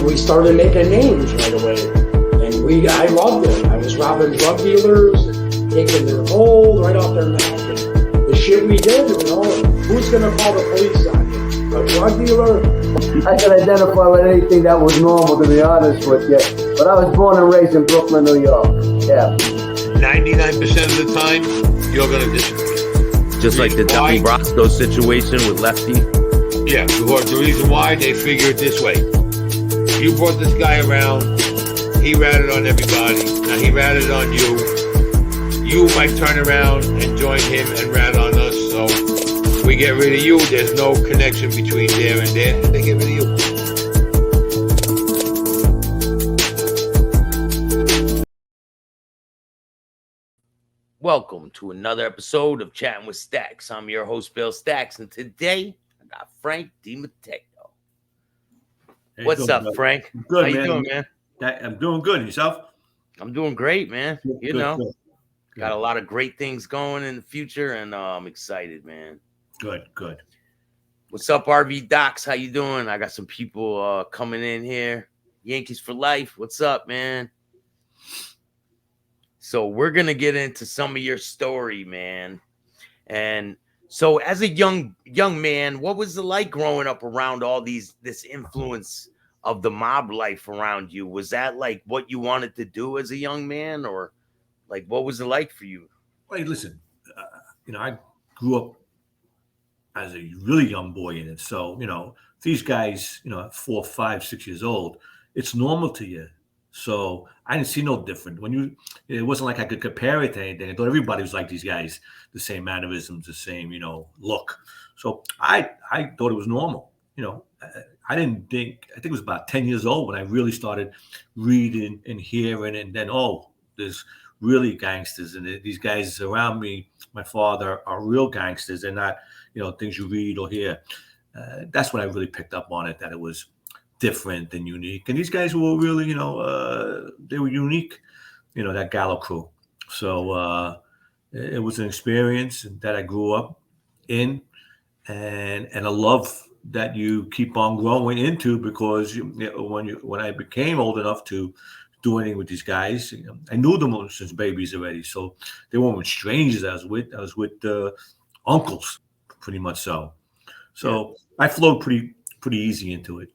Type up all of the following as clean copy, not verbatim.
we started making names right away. And I loved it. I was robbing drug dealers and taking their gold right off their neck. And the shit we did, who's going to call the police on you? A drug dealer? I can identify with anything that was normal, to be honest with you. But I was born and raised in Brooklyn, New York. Yeah. 99% of the time, you're going to disappear. Just like the Donnie Brasco situation with Lefty? Yeah, because the reason why, they figure it this way. You brought this guy around, he ratted on everybody, now he ratted on you. You might turn around and join him and rat on us, so we get rid of you, there's no connection between there and there, and they get rid of you. Welcome to another episode of Chatting with Staxx. I'm your host, Bill Staxx, and today I got Frank DiMatteo. What's up, Frank? Good, How you man. doing, man? I'm doing good. Yourself? I'm doing great, man. Good. Got a lot of great things going in the future, and I'm excited, man. Good. What's up, RV Docs? How you doing? I got some people coming in here. Yankees for life. What's up, man? So we're going to get into some of your story, man. And so as a young man, what was it like growing up around all this influence of the mob life around you? Was that like what you wanted to do as a young man, or like what was it like for you? Well, listen, I grew up as a really young boy in it. So, these guys, at 4, 5, 6 years old, it's normal to you. So I didn't see no different. It wasn't like I could compare it to anything. I thought everybody was like these guys, the same mannerisms, the same, look. So I thought it was normal. I think it was about 10 years old when I really started reading and hearing, and then, there's really gangsters, and these guys around me, my father, are real gangsters. They're not, things you read or hear. That's when I really picked up on it, that it was different and unique. And these guys were really, they were unique, that Gallo crew. So it was an experience that I grew up in, and a love that you keep on growing into, because when I became old enough to do anything with these guys, I knew them since babies already. So they weren't strangers I was with uncles, pretty much so. So yeah. I flowed pretty easy into it.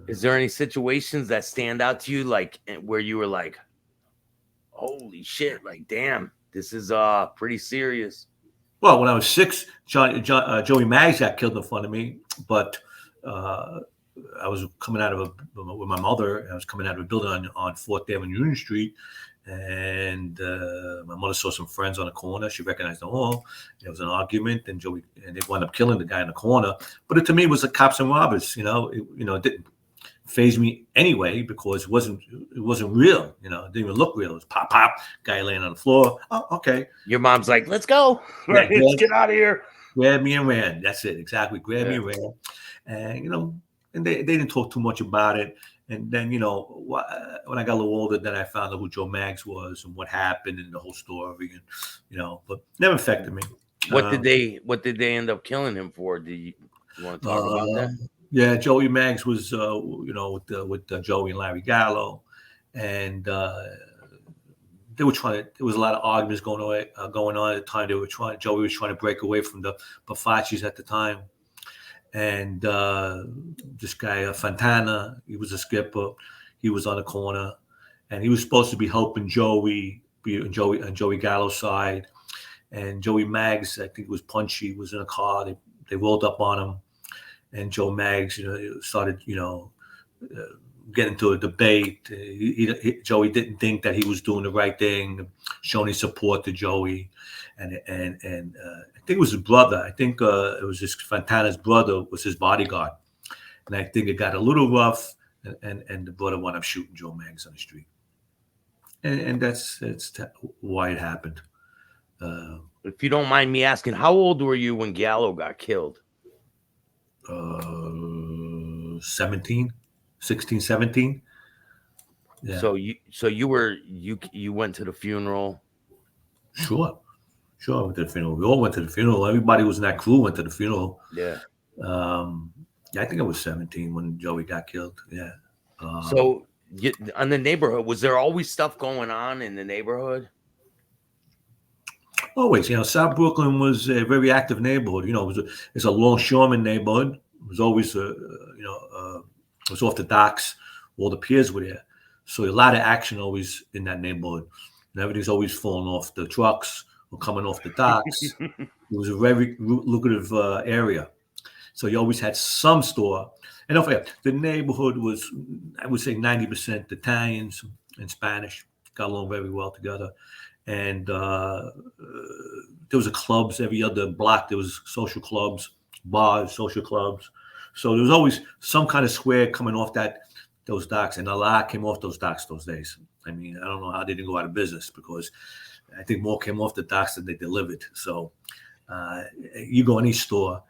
Is there any situations that stand out to you, like where you were like, holy shit, like, damn, this is pretty serious? Well, when I was 6, Joey Maggs got killed in front of me, but I was coming out of with my mother. I was coming out of a building on 4th Avenue, Union Street, and my mother saw some friends on the corner. She recognized them all. There was an argument, and they wound up killing the guy in the corner. But to me, it was the cops and robbers. It didn't faze me anyway, because it wasn't real. It didn't even look real. It was pop, guy laying on the floor. Oh, okay. Your mom's like, let's go. Right, let's get out of here. Grab me and ran. That's it, exactly. Grab me and ran. And and they didn't talk too much about it. And then, when I got a little older, then I found out who Joe Maggs was and what happened and the whole story, and but never affected me. What did they end up killing him for? Do you want to talk about that? Yeah, Joey Maggs was, with Joey and Larry Gallo, and they were trying to. There was a lot of arguments going on at the time. Joey was trying to break away from the Bafacci's at the time. And this guy Fontana, he was a skipper. He was on the corner, and he was supposed to be helping Joey Gallo's side. And Joey Maggs, I think it was Punchy, was in a car. They rolled up on him, and Joe Maggs, started getting into a debate. Joey didn't think that he was doing the right thing, showing his support to Joey, and I think it was his brother. I think it was this Fontana's brother was his bodyguard, and I think it got a little rough, and the brother wound up shooting Joe Maggs on the street, and that's why it happened. If you don't mind me asking, how old were you when Gallo got killed? 16, 17. Yeah. So you went to the funeral? Sure, I went to the funeral. We all went to the funeral. Everybody was in that crew went to the funeral. Yeah. Yeah, I think I was 17 when Joey got killed. Yeah. So, on the neighborhood, was there always stuff going on in the neighborhood? Always, South Brooklyn was a very active neighborhood. It's a longshoreman neighborhood. It was always, it was off the docks. All the piers were there. So a lot of action always in that neighborhood. And everything's always falling off the trucks or coming off the docks. It was a very lucrative area. So you always had some store. And don't forget, the neighborhood was, I would say, 90% Italians and Spanish. Got along very well together. And there was clubs every other block. There was social clubs, bars, social clubs. So there was always some kind of square coming off those docks, and a lot came off those docks those days. I mean, I don't know how they didn't go out of business, because I think more came off the docks than they delivered. So you go any store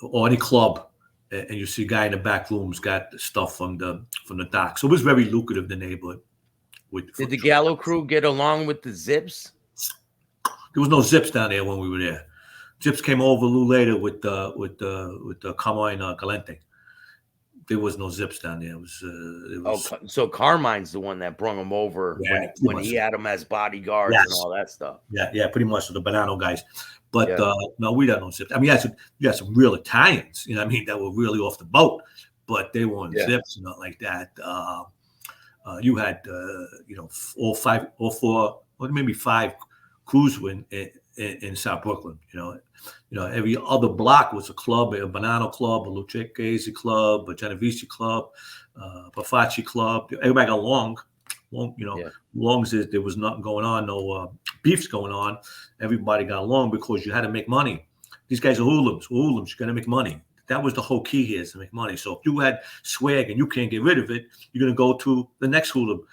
or any club, and you see a guy in the back room's got stuff from the docks. So it was very lucrative, the neighborhood. Did the Gallo crew get along with the Zips? There was no Zips down there when we were there. Zips came over a little later with Carmine Galente. There was no Zips down there. It was so Carmine's the one that brung him over when he had him as bodyguards and all that stuff. Yeah, pretty much. So the Banano guys. But no, we got no Zips. I mean, you had some real Italians, that were really off the boat, but they weren't Zips, not like that. You had, all four, or maybe five crews were in South Brooklyn. Every other block was a club, a Banano club, a Lucchese club, a Genovese club, Pafaci club. Everybody got along. Long as there was nothing going on, no beefs going on, everybody got along because you had to make money. These guys are hooligans. You got to make money. That was the whole key here, is to make money. So if you had swag and you can't get rid of it, you're going to go to the next hooligan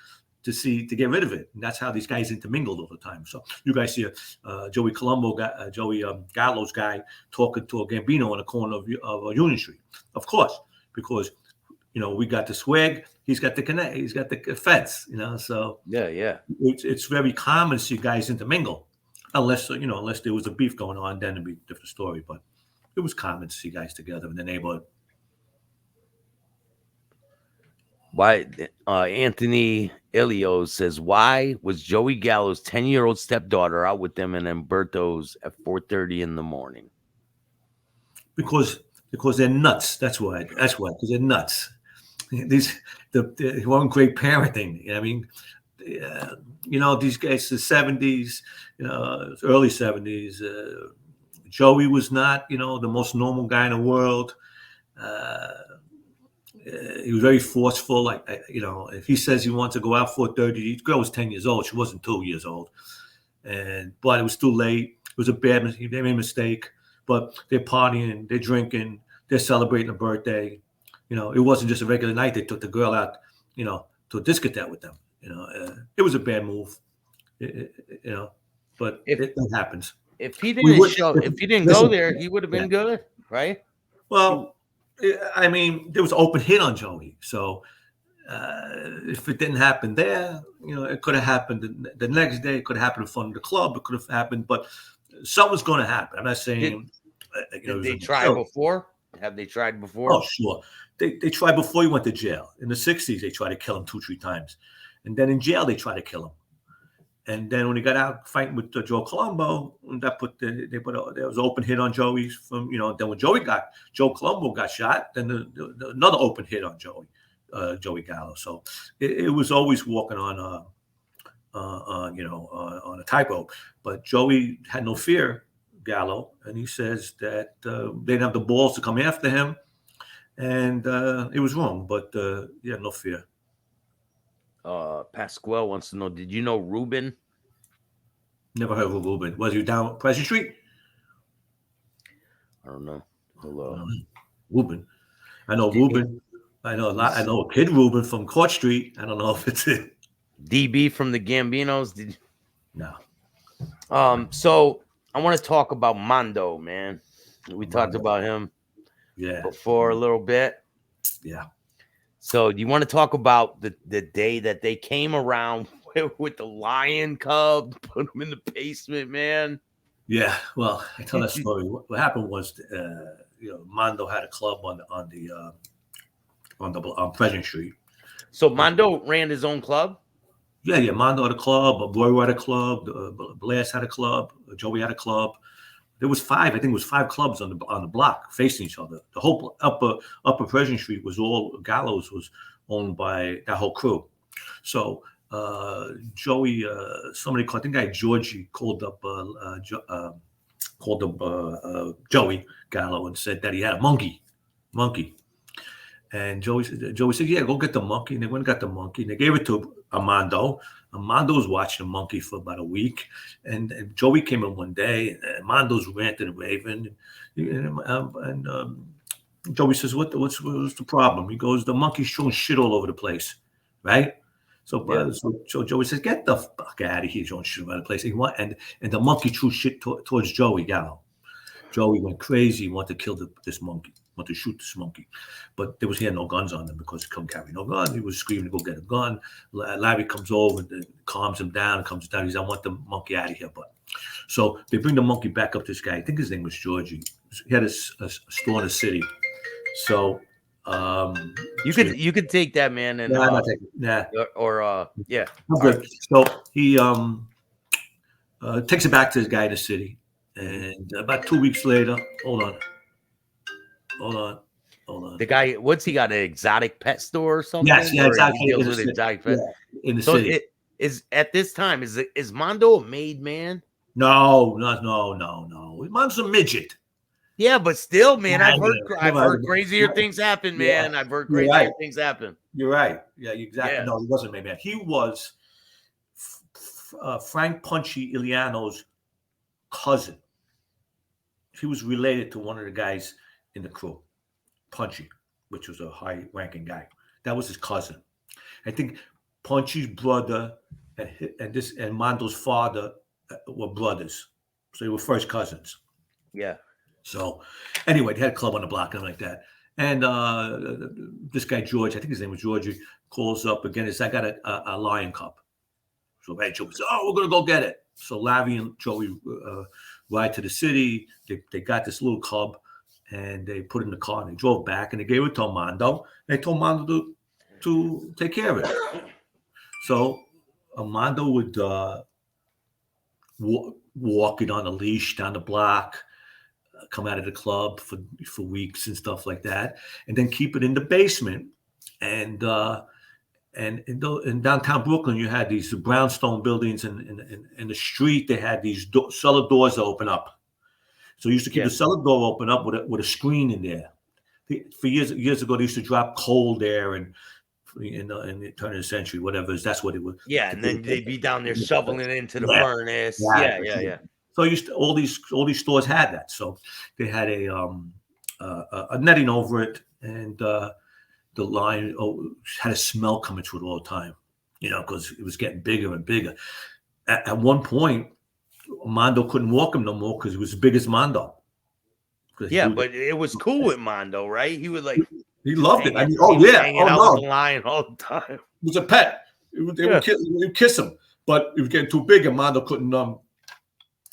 to get rid of it. And that's how these guys intermingled all the time. So you guys see Joey Gallo's guy talking to a Gambino on the corner of Union Street. Of course, because we got the swag, he's got the connect, he's got the fence. So yeah. It's very common to see guys intermingle, unless there was a beef going on, then it'd be a different story. But it was common to see guys together in the neighborhood. Why, Anthony Ilios says, why was Joey Gallo's 10-year-old stepdaughter out with them in Umberto's at 4:30 in the morning? Because they're nuts. That's why. Because they're nuts. These they weren't great parenting. I mean, these guys, the 70s, early 70s. Joey was not, the most normal guy in the world. He was very forceful. If he says he wants to go out 4:30, the girl was 10 years old. She wasn't 2 years old. But it was too late. It was a bad mistake. They made a mistake. But they're partying, they're drinking, they're celebrating a birthday. It wasn't just a regular night. They took the girl out, to a discotheque with them. It was a bad move. But it happens. If he didn't go there, he would have been good, right? Well, I mean, there was an open hit on Joey. So if it didn't happen there, it could have happened the next day. It could have happened in front of the club. It could have happened, but something's going to happen. I'm not saying. Did they try before? Have they tried before? Oh, sure. They tried before he went to jail. In the 60s, they tried to kill him 2-3 times. And then in jail, they tried to kill him. And then when he got out fighting with Joe Colombo, there was an open hit on Joey from, then when Joe Colombo got shot, then another open hit on Joey Gallo. So it was always walking on a tightrope. But Joey had no fear, Gallo, and he says that they didn't have the balls to come after him, and it was wrong. But he had no fear. Pasquale wants to know, did you know Ruben? Never heard of Ruben. Was he down Pleasant Street? I don't know. Hello. Ruben. I know Ruben. I know a lot. I know a kid Ruben from Court Street. I don't know if it's it. DB from the Gambinos? No. So I want to talk about Mando, man. We talked about him before a little bit. Yeah. So do you want to talk about the day that they came around with the lion cub, put him in the basement, man? Yeah. Well, I tell that story. What happened was, Mando had a club on Pleasant Street. So Mando ran his own club. Yeah. Mando had a club. Roy had a club. Blast had a club. Joey had a club. There was 5. I think it was 5 clubs on the block facing each other. The whole upper Pleasant Street was all Gallows was owned by that whole crew. So Joey, somebody called. I think Georgie called up Joey Gallo and said that he had a monkey. And Joey said, yeah, go get the monkey. And they went and got the monkey. And they gave it to Mando. Mando was watching the monkey for about a week. And Joey came in one day. And Mando's ranting and raving. And Joey says, what's the problem? He goes, the monkey's throwing shit all over the place, right? So Joey says, get the fuck out of here, throwing shit all over the place. And the monkey threw shit towards Joey Gallo. Joey went crazy. He wanted to kill this monkey. Want to shoot this monkey, but he had no guns on him because he couldn't carry no gun. He was screaming to go get a gun. Larry comes over and calms him down and comes down. He says, I want the monkey out of here. But so they bring the monkey back up to this guy. I think his name was Georgie. He had a store in the city. So you could take that, man, and I'm not taking it. Yeah. I'm good. So he takes it back to his guy in the city, and about 2 weeks later, hold on. The guy, what's he got? An exotic pet store or something? Yes, yeah, exactly. He deals with exotic pets. Yeah, in the so city. Is at this time is Mando a made man? No. Mando's a midget. Yeah, but still, man, I've heard crazier Right. things happen, man. Yeah. I've heard crazier things happen. You're right. Yeah, exactly. Yeah. No, he wasn't a made man. He was Frank Punchy Iliano's cousin. He was related to one of the guys in the crew, Punchy, which was a high-ranking guy. That was his cousin. I think Punchy's brother and Mando's father were brothers, so they were first cousins. Yeah. So anyway, they had a club on the block and like that. And this guy George, I think his name was Georgie, calls up again. He says, I got a lion cub. So hey, Joey says, we're gonna go get it. So Larry and Joey ride to the city. They got this little cub. And they put it in the car and they drove back and they gave it to Mando. They told Mando to take care of it. So Mando would walk it on a leash down the block, come out of the club for weeks and stuff like that, and then keep it in the basement. And in downtown Brooklyn, you had these brownstone buildings, and in the street they had these cellar doors that open up. So you used to keep the cellar door open up with a screen in there. For years ago, they used to drop coal there, and in the turn of the century, whatever. That's what it was. Yeah, and then they'd be down there shoveling it into the furnace. Yeah. So all these stores had that. So they had a netting over it, and the line had a smell coming through it all the time. Because it was getting bigger and bigger. At one point, Mando couldn't walk him no more because he was as big as Mando. Yeah, but it was cool with Mando, right? He would he loved it. Hanging out with the lion all the time. It was a pet. They would kiss him, but it was getting too big, and Mando couldn't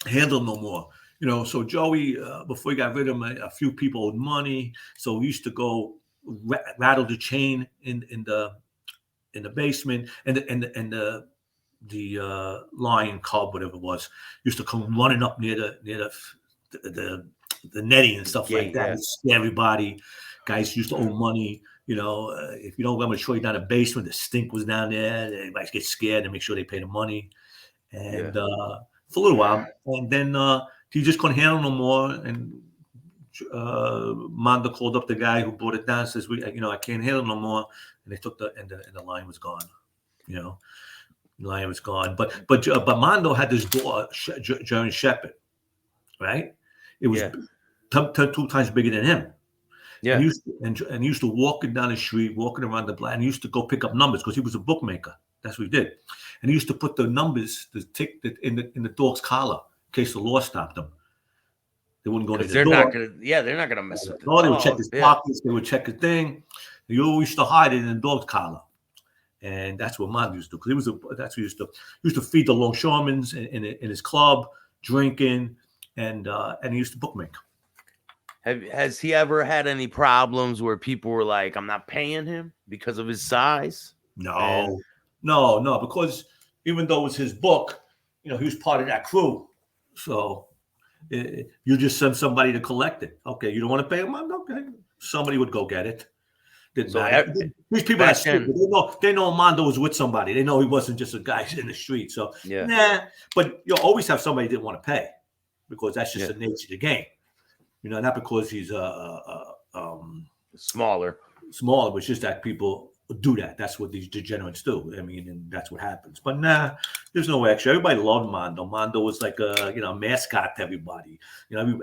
handle him no more. So Joey, before he got rid of him, a few people owed money, so he used to go rattle the chain in the basement, and the lion cub, whatever it was, used to come running up near the netting and stuff like that. It'd scare everybody. Guys used to owe money. If you don't, I'm going to show you down the basement. The stink was down there. Everybody get scared and make sure they pay the money. And for a little while, and then he just couldn't handle no more. And Mando called up the guy who brought it down. Says, I can't handle no more. And they took and the lion was gone. The lion was gone. But Mando had this dog, German Shepherd, right? It was 2 times bigger than him. Yeah. And he used to walk down the street, walking around the block, and he used to go pick up numbers because he was a bookmaker. That's what he did. And he used to put the numbers, the tick in the dog's collar in case the law stopped them. They wouldn't go to the door. They're not gonna mess with it. No, they would check his pockets, they would check his thing. He always used to hide it in the dog's collar. And that's what Mando used to do. Because that's what he used to feed the longshoremen in his club, drinking, and he used to bookmake. Has he ever had any problems where people were like, "I'm not paying him because of his size"? And No, because even though it was his book, he was part of that crew. So you just send somebody to collect it. Okay, you don't want to pay him? Okay, somebody would go get it. Didn't so matter. These people back are stupid. They know Mando was with somebody. They know he wasn't just a guy in the street. So yeah, nah. But you'll always have somebody that didn't want to pay because that's just the nature of the game. Not because he's smaller. smaller, but it's just that people do that. That's what these degenerates do. I mean, and that's what happens. But nah, there's no extra. Everybody loved Mando. Mando was like a mascot to everybody.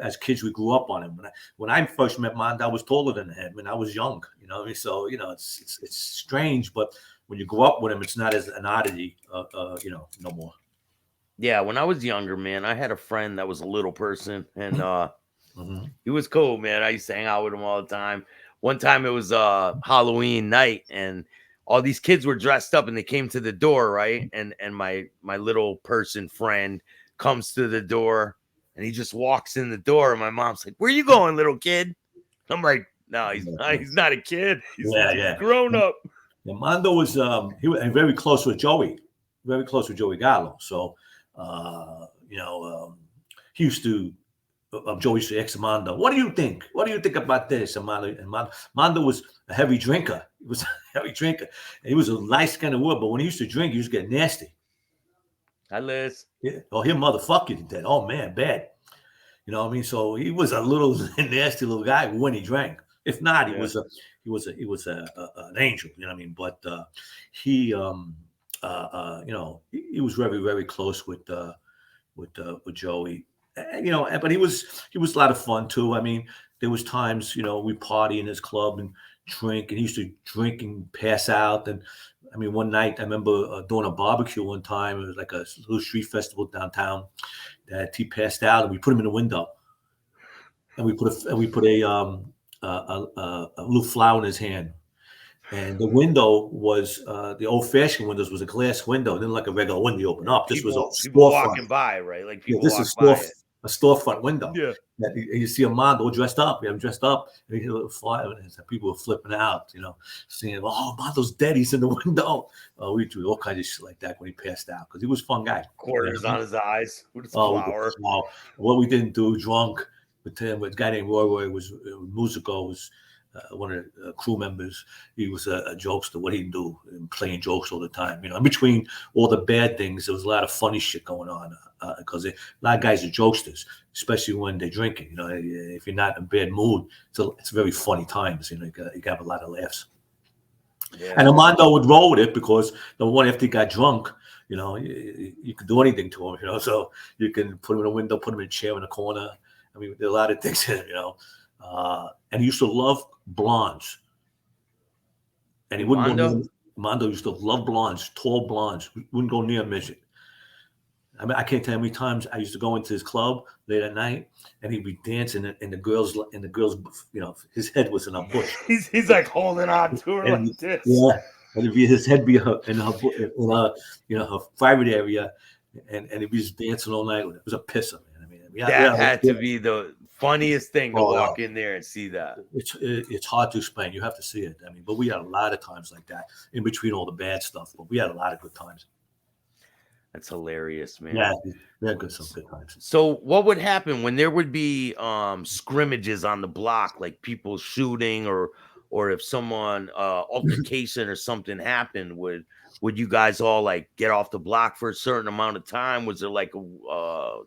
As kids we grew up on him. When I first met Mando, I was taller than him, and I was young. So it's strange, but when you grow up with him, it's not as an oddity. No more. Yeah, when I was younger, man, I had a friend that was a little person, and Mm-hmm. he was cool, man. I used to hang out with him all the time. One time it was Halloween night, and all these kids were dressed up, and they came to the door, right? And my little person friend comes to the door, and he just walks in the door, and my mom's like, "Where you going, little kid?" I'm like, "No, he's not a kid. He's grown up." Yeah, Mando was he was very close with Joey, Gallo. So he used to. Joey used to ask Mando, "What do you think? What do you think about this?" And Mando was a heavy drinker. He was a heavy drinker. And he was a nice kind of word, but when he used to drink, he used to get nasty. Hi, Liz. Yeah. Oh, he'll motherfuck you to death. Oh man, bad. You know what I mean? So he was a little nasty little guy when he drank. If not, he was an angel. You know what I mean? But he was very very close with Joey. But he was a lot of fun too. I mean, there was times, we party in his club and drink, and he used to drink and pass out. And I mean, one night I remember doing a barbecue one time. It was like a little street festival downtown. That he passed out, and we put him in the window, and we put a little flower in his hand. And the window was the old-fashioned windows was a glass window. It didn't like a regular window you open up. This was a people walking by, right? Like people walk by it. A storefront window. Yeah. You see a Mando dressed up. We have him dressed up. And you hear a little fire, and people were flipping out, saying, "Oh, Mando's dead. He's in the window." We do all kinds of shit like that when he passed out because he was a fun guy. Quarters on his eyes with his flower. What we didn't do, drunk with him, with a guy named Roy was Musico was. One of the crew members, he was a jokester. What he'd do, playing jokes all the time. In between all the bad things, there was a lot of funny shit going on because a lot of guys are jokesters, especially when they're drinking. If you're not in a bad mood, it's very funny times. You have a lot of laughs. Yeah. And Mando would roll with it because the one after he got drunk, you could do anything to him. So you can put him in a window, put him in a chair in a corner. I mean, there are a lot of things in it, and he used to love blondes. And he wouldn't go near Mando used to love blondes, tall blondes. Wouldn't go near a midget. I mean, I can't tell you how many times I used to go into his club late at night, and he'd be dancing, and the girls, his head was in a bush. he's like holding on to her like this. Yeah, and his head be in her private area, and he'd be just dancing all night. It was a pisser, man. I mean, that had to be the funniest thing to walk in there and see that. It's hard to explain. You have to see it. I mean, but we had a lot of times like that in between all the bad stuff. But we had a lot of good times. That's hilarious, man. Yeah, we had some good times. So what would happen when there would be scrimmages on the block, like people shooting or if someone altercation or something happened, would you guys all like get off the block for a certain amount of time? Was there like a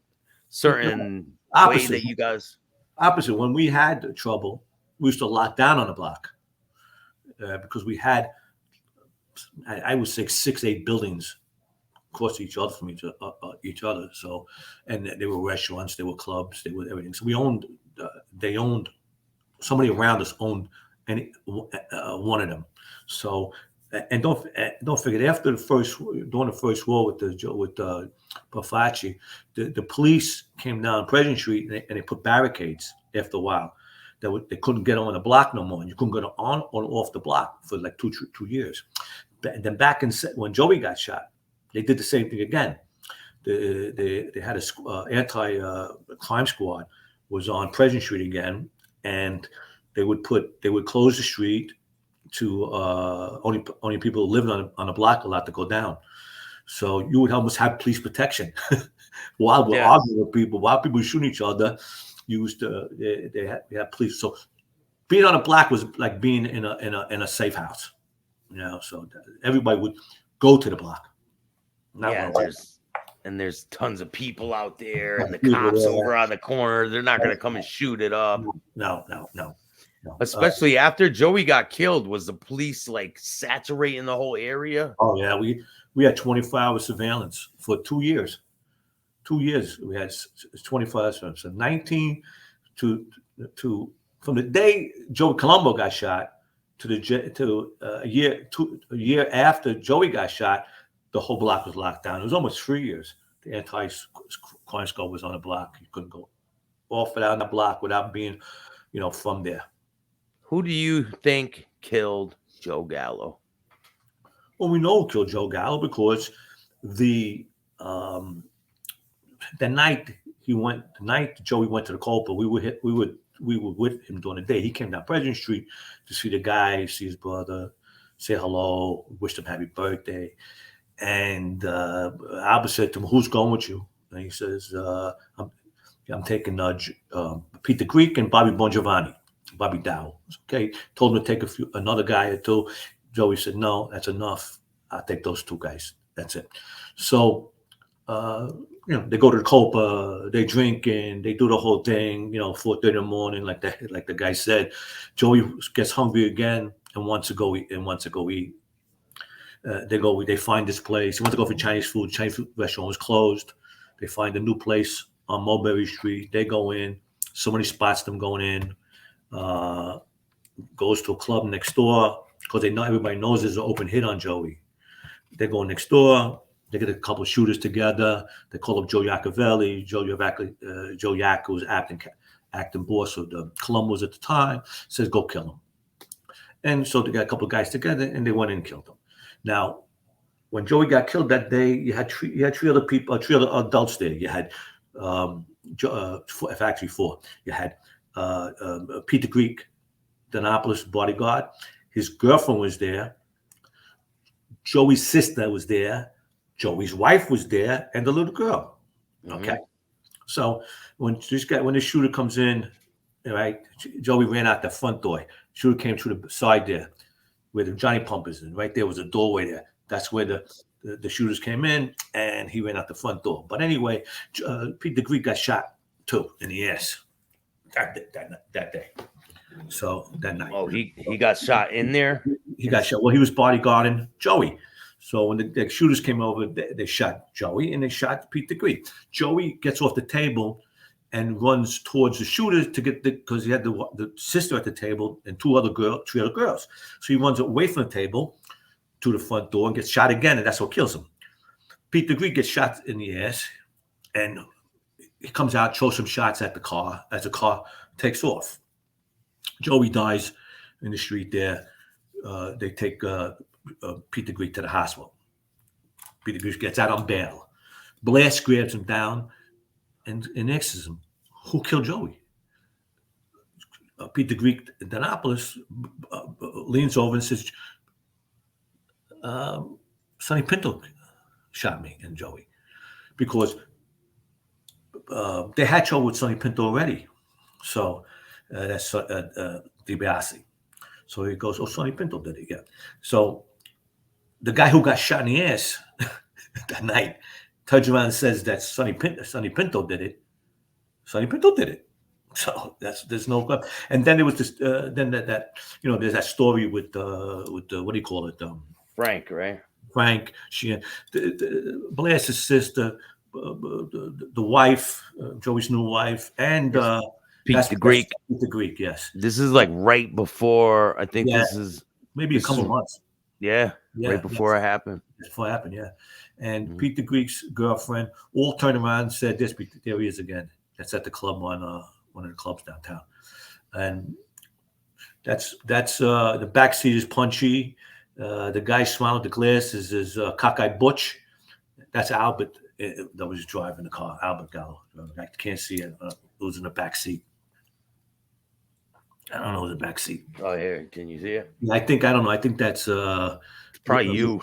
certain way that you guys? Opposite. When we had trouble, we used to lock down on the block because we had, I would say, 6-8 buildings across each other from each other. So, and they were restaurants, they were clubs, they were everything. So we owned. They owned. Somebody around us owned one of them. So, and don't forget, after during the first war with Bafacci, the police came down President Street and they put barricades after a while. They couldn't get on the block no more. You couldn't get on or off the block for like 2 years. And then back when Joey got shot, they did the same thing again. They had a anti-crime squad was on President Street again, and they would close the street to only people who lived on a block allowed to go down. So you would almost have police protection while we're arguing with people, while people were shooting each other. They had police. So being on a block was like being in a safe house, So everybody would go to the block. There's tons of people out there, and the cops over on the corner. They're not going to come and shoot it up. No. Especially after Joey got killed, was the police like saturating the whole area? Oh yeah, we had 24-hour surveillance for 2 years. 2 years we had 24 hours. So 19 to from the day Joey Colombo got shot to a year after Joey got shot, the whole block was locked down. It was almost 3 years. The anti-crime squad was on the block. You couldn't go off without the block without being, from there. Who do you think killed Joe Gallo? Well, we know who killed Joe Gallo because the night Joey went to the Copa, we were with him during the day. He came down President Street to see the guy, see his brother, say hello, wish him happy birthday. And Albert said to him, "Who's going with you?" And he says, I'm taking Peter Greek and Bobby Bongiovanni, Bobby Dow. Okay, told him to take another guy or two. Joey said, "No, that's enough. I'll take those two guys. That's it." So, they go to the Copa, they drink and they do the whole thing. 4:30 in the morning, like the guy said. Joey gets hungry again and wants to go eat. They find this place. He wants to go for Chinese food. Chinese food restaurant was closed. They find a new place on Mulberry Street. They go in. Somebody spots them going in. Goes to a club next door because everybody knows there's an open hit on Joey. They go next door. They get a couple of shooters together. They call up Joe Iacovelli. Joe Iac, who was acting boss of the Columbus at the time, says, "Go kill him." And so they got a couple of guys together, and they went in and killed him. Now, when Joey got killed that day, you had three other people, three other adults there. You had actually four. You had Peter Greek, Dinopolis bodyguard. His girlfriend was there. Joey's sister was there. Joey's wife was there, and the little girl. Okay, so when the shooter comes in, right, Joey ran out the front door. Shooter came through the side there, where the Johnny Pump is in. Right there was a doorway there. That's where the shooters came in, and he ran out the front door. But anyway, Peter Greek got shot too in the ass that day. So that night. Oh, he got shot in there? He got shot. Well, he was bodyguarding Joey. So when the shooters came over, they shot Joey and they shot Peter Greek. Joey gets off the table and runs towards the shooters to get because he had the sister at the table and three other girls. So he runs away from the table to the front door and gets shot again, and that's what kills him. Peter Greek gets shot in the ass, and he comes out, throws some shots at the car as the car takes off. Joey dies in the street there. They take Peter Greek to the hospital. Peter Greek gets out on bail. Blast grabs him down and asks him, "Who killed Joey?" Peter Greek, Dinopolis, leans over and says, "Sonny Pinto shot me and Joey," because they had trouble with Sonny Pinto already. So that's DiBiase. So he goes, "Oh, Sonny Pinto did it, yeah." So the guy who got shot in the ass that night turns around and says that Sonny Pinto did it. Sonny Pinto did it. So there's no. And then there was this. Then that there's that story with what do you call it? Frank, right? Frank. Blast's sister, the wife, Joey's new wife, and Peter Greek. Peter Greek, yes. This is like right before. I think this is maybe a couple months. Yeah, right before it happened. Before it happened, yeah. And Peter Greek's girlfriend all turned around and said, "There he is again." That's at the club on one of the clubs downtown, and that's the backseat is punchy. The guy smiling at the glass is cockeyed Butch. That's Albert that was driving the car. Albert Gallo. I can't see it. It was in the back seat. I don't know the back seat. Oh, here, can you see it? I don't know. I think that's Probably you.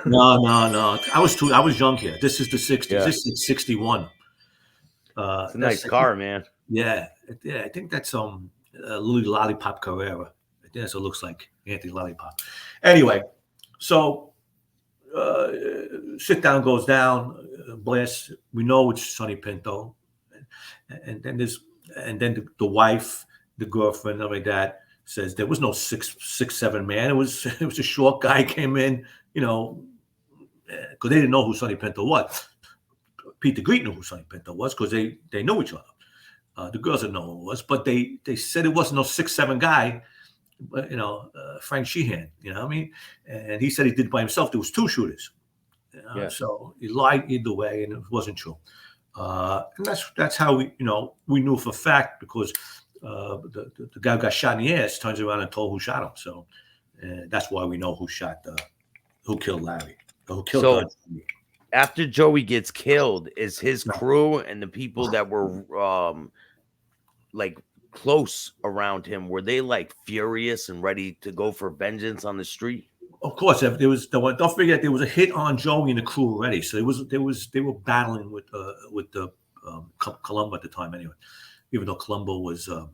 no. I was young here. This is the 60s. Yeah. This is 61. It's a nice car, man. Yeah. I think that's Louis Lollipop Carrera. I think that's what it looks like. Anthony Lollipop. Anyway, so sit down goes down, blast. We know it's Sonny Pinto, and then the wife, the girlfriend, like that, says there was no 6'7" man. It was a short guy came in, because they didn't know who Sonny Pinto was. Pete DeGreek knew who Sonny Pinto was because they knew each other. The girls didn't know who it was, but they said it wasn't no 6'7" guy. But, Frank Sheehan, you know what I mean? And he said he did it by himself. There was 2 shooters. So he lied either way, and it wasn't true. And that's how we knew for a fact, because the guy who got shot in the ass turns around and told who shot him. So that's why we know who killed Larry, who killed Doug. After Joey gets killed, is his crew and the people that were like close around him, were they like furious and ready to go for vengeance on the street? Of course, don't forget there was a hit on Joey and the crew already. So they were battling with the Colombo at the time anyway. Even though Colombo was a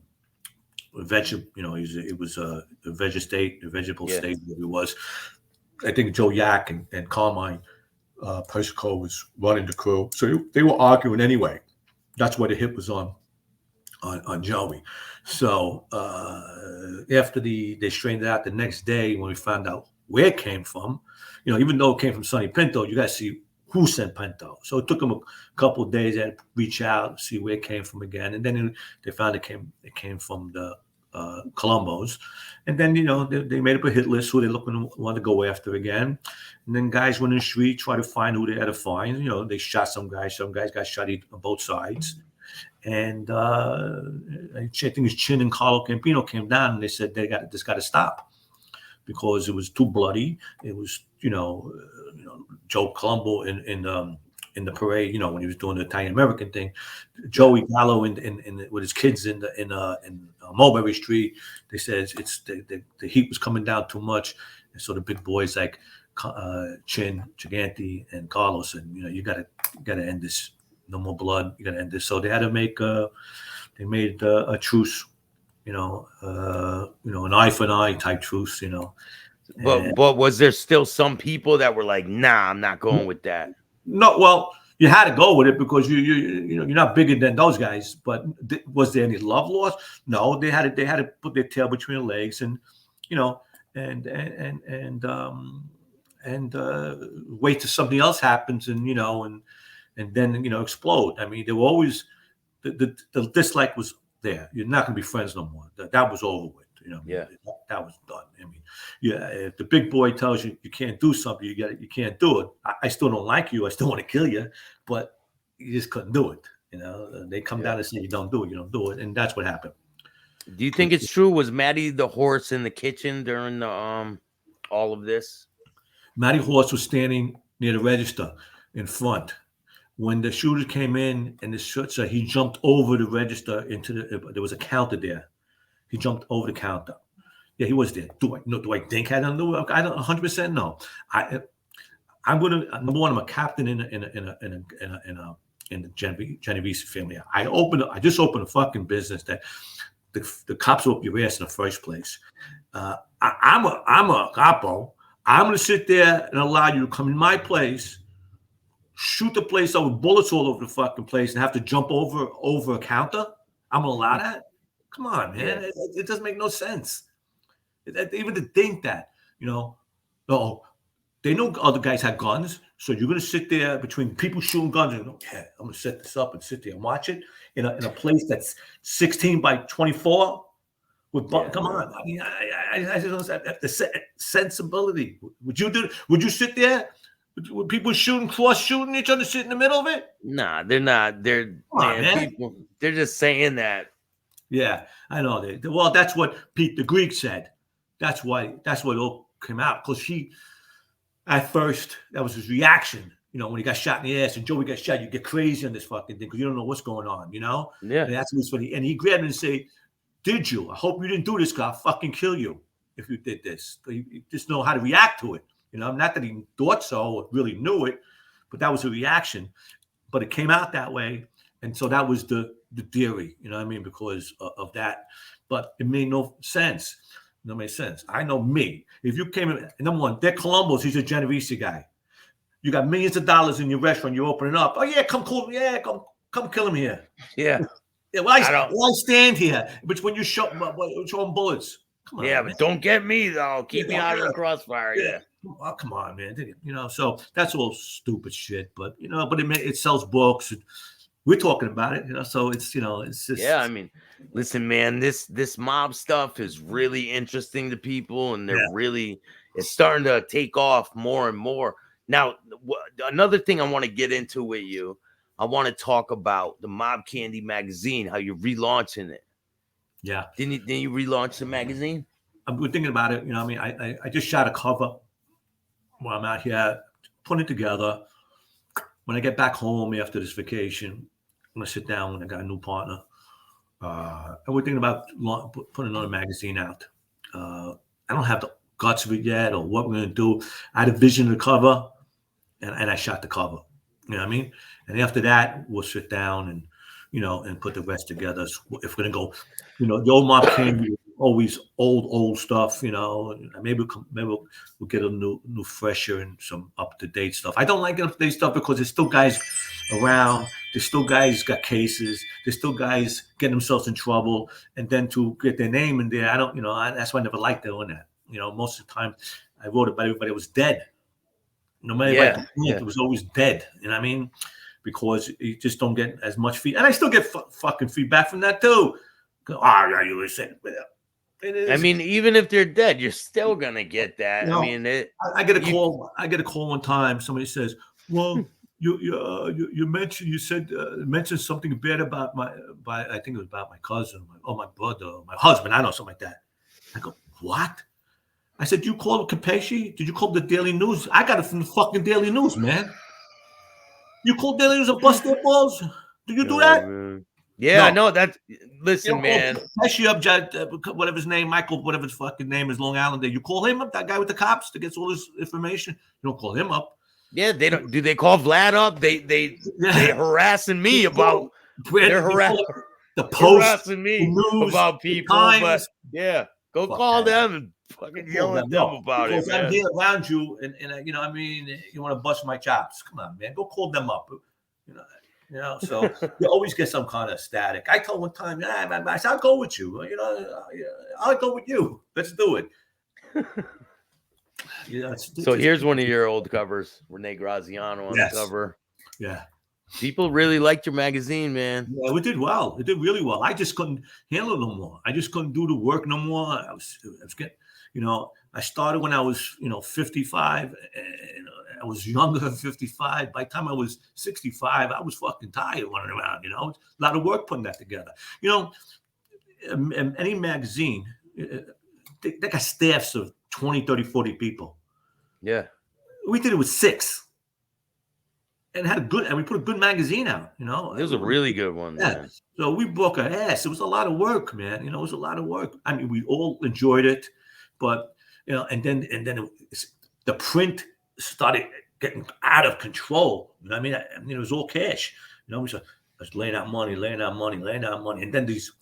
vegetable, it was a vegetable state that it was. I think Joe Yak and Carmine Persico was running the crew, so they were arguing anyway. That's why the hit was on Joey. So after they strained it out the next day, when we found out where it came from, even though it came from Sonny Pinto, you got to see who sent Pinto. So it took them a couple of days to reach out, see where it came from again, and then they found it came from the Colombos, and then they made up a hit list who they want to go after again, and then guys went in the street, try to find who they had to find. They shot some guys got shot on both sides, and I think his Chin and Carlo Campino came down, and they said this got to stop because it was too bloody. It was Joe Colombo in the parade, when he was doing the Italian American thing, Joey Gallo in with his kids in Mulberry Street. They said the heat was coming down too much, and so the big boys like Chin, Gigante, and Carlos said, you gotta end this. No more blood. You gotta end this. So they had to make they made a truce, an eye for an eye type truce, But was there still some people that were like, nah, I'm not going with that? No, well, you had to go with it because you're not bigger than those guys. But was there any love lost? No, they had to put their tail between their legs and wait till something else happens and then explode. I mean, they were always the dislike was there. You're not going to be friends no more. That was over with. That was done. I mean, if the big boy tells you you can't do something, you can't do it. I still don't like you. I still want to kill you, but you just couldn't do it. They come down and say you don't do it, and that's what happened. Do you think it's true? Was Matty the horse in the kitchen during the all of this? Matty Horse was standing near the register in front. When the shooter came in and the shooter, he jumped over the register there was a counter there. He jumped over the counter. Yeah, he was there. Do I think I don't know? I don't 100% know. I'm gonna number one. I'm a captain in the Genovese family. I just opened a fucking business that the cops will up your ass in the first place. I'm a capo. I'm gonna sit there and allow you to come in my place, shoot the place up with bullets all over the fucking place, and have to jump over a counter. I'm gonna allow that. Come on, man. Yeah. It doesn't make no sense. Even to think that, no, they know other guys had guns. So you're going to sit there between people shooting guns and I'm going to set this up and sit there and watch it in a place that's 16 by 24. Come on. I mean, I don't have the sensibility. Would you do it? Would you sit there with people cross shooting each other, sit in the middle of it? Nah, they're not. They're just saying that. Yeah, I know. Well, that's what Pete the Greek said. That's what all came out because at first, that was his reaction. When he got shot in the ass and Joey got shot, you get crazy on this fucking thing because you don't know what's going on. Yeah, And that's what's funny. And he grabbed him and say, did you? I hope you didn't do this, because I'll fucking kill you if you did this. You just know how to react to it. You know, not that he thought so or really knew it, but that was a reaction. But it came out that way. And so that was the theory, you know what I mean, because of that. But it made no sense. No made sense. I know me. If you came in, number one, Dick Colombo's, he's a Genovese guy. You got millions of dollars in your restaurant, you're opening up. Oh yeah, come cool. Yeah, come kill him here. Yeah. Yeah, why stand here? But when you show them bullets. Come on. Yeah, man. but don't get me though. Keep me out of the crossfire. Yeah. Oh, come on, man. You know, so that's all stupid shit. But you know, but it sells books. We're talking about it, you know. So it's, you know, it's just, yeah. I mean, listen, man, this mob stuff is really interesting to people, and they're really, it's starting to take off more and more. Now, another thing I want to get into with you, I want to talk about the Mob Candy magazine, how you're relaunching it. Yeah. Didn't you relaunch the magazine? We're thinking about it. You know, I mean, I just shot a cover while I'm out here putting it together. When I get back home after this vacation, I'm gonna sit down when I got a new partner, and we're thinking about putting another magazine out. I don't have the guts of it yet, or what we're gonna do. I had a vision of the cover, and I shot the cover. You know what I mean? And after that, we'll sit down and, you know, and put the rest together. So if we're gonna go, you know, the old Mob Candy, always old stuff, you know. Maybe we'll get a new fresher and some up-to-date stuff. I don't like up-to-date stuff because there's still guys around. There's still guys got cases. There's still guys getting themselves in trouble, and then to get their name in there, I don't, you know, that's why I never liked doing that. You know, most of the time I wrote about everybody that was dead. No matter what, it was always dead. You know what I mean? Because you just don't get as much feedback. And I still get fucking feedback from that too. Oh, yeah, you were saying. I mean, even if they're dead, you're still gonna get that. You know, I mean, I get a call. I get a call one time. Somebody says, "Well, you mentioned something bad about I think it was about my cousin, my brother, my husband. I don't know, something like that." I go, "What?" I said, "You called Campeche? Did you call the Daily News? I got it from the fucking Daily News, man. You called Daily News and bust their balls? Do you do that?" Man. Yeah, no, that's, listen, man. Campeche up, whatever his name, Michael, whatever his fucking name is, Long Island. You call him up, that guy with the cops that gets all this information. You don't call him up. Yeah, they don't. Do they call Vlad up? They harassing me about. They're harassing me about people. But yeah, go call them and fucking yell at them about it. I'm here around you, and you know, I mean, you want to bust my chops? Come on, man, go call them up. You know, so you always get some kind of static. I told one time, I said, I'll go with you. You know, I'll go with you. Let's do it. So here's one of your old covers, Rene Graziano on the cover. Yeah. People really liked your magazine, man. Yeah, we did well. It did really well. I just couldn't handle it no more. I just couldn't do the work no more. I was getting, you know, I started when I was, 55. And I was younger than 55. By the time I was 65, I was fucking tired running around, you know. A lot of work putting that together. You know, any magazine, they got staffs of 20, 30, 40 people. Yeah. We did it with 6. And we put a good magazine out, you know. It was a really good one. Yeah. Man. So we broke our ass. It was a lot of work, man. You know, it was a lot of work. I mean, we all enjoyed it, but, you know, and then the print started getting out of control. You know what I mean? It was all cash. You know, I was laying out money. And then these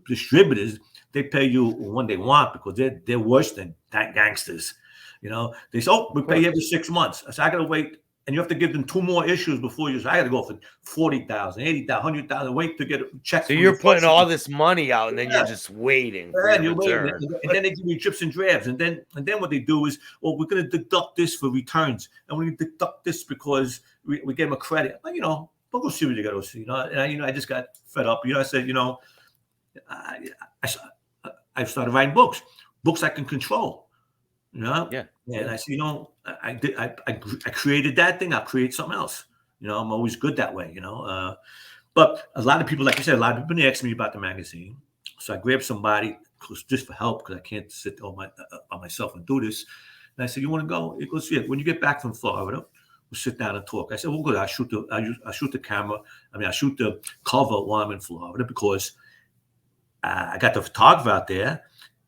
distributors, they pay you when they want because they're worse than Gangsters. You know, they say, "Oh, we pay you every 6 months." I said, "I got to wait." And you have to give them 2 more issues before you. So I got to go for 40,000, 80,000, 100,000. Wait to get a check. So you're putting all this money out, and then you're just waiting. And you're waiting, and then they give you drips and drabs. And then what they do is, well, we're going to deduct this for returns, and we're going to deduct this because we gave them a credit. Well, you know, don't go see what you got to see. You know, and I just got fed up. You know, I said, you know, I started writing books I can control. You know, yeah. And I said, you know, I created that thing. I'll create something else. You know, I'm always good that way. You know, but a lot of people, like you said, a lot of people asked me about the magazine. So I grabbed somebody just for help because I can't sit by myself and do this. And I said, "You want to go?" He goes, "Yeah." When you get back from Florida, we'll sit down and talk. I said, "Well, good. I shoot the camera. I shoot the cover while I'm in Florida because I got the photographer out there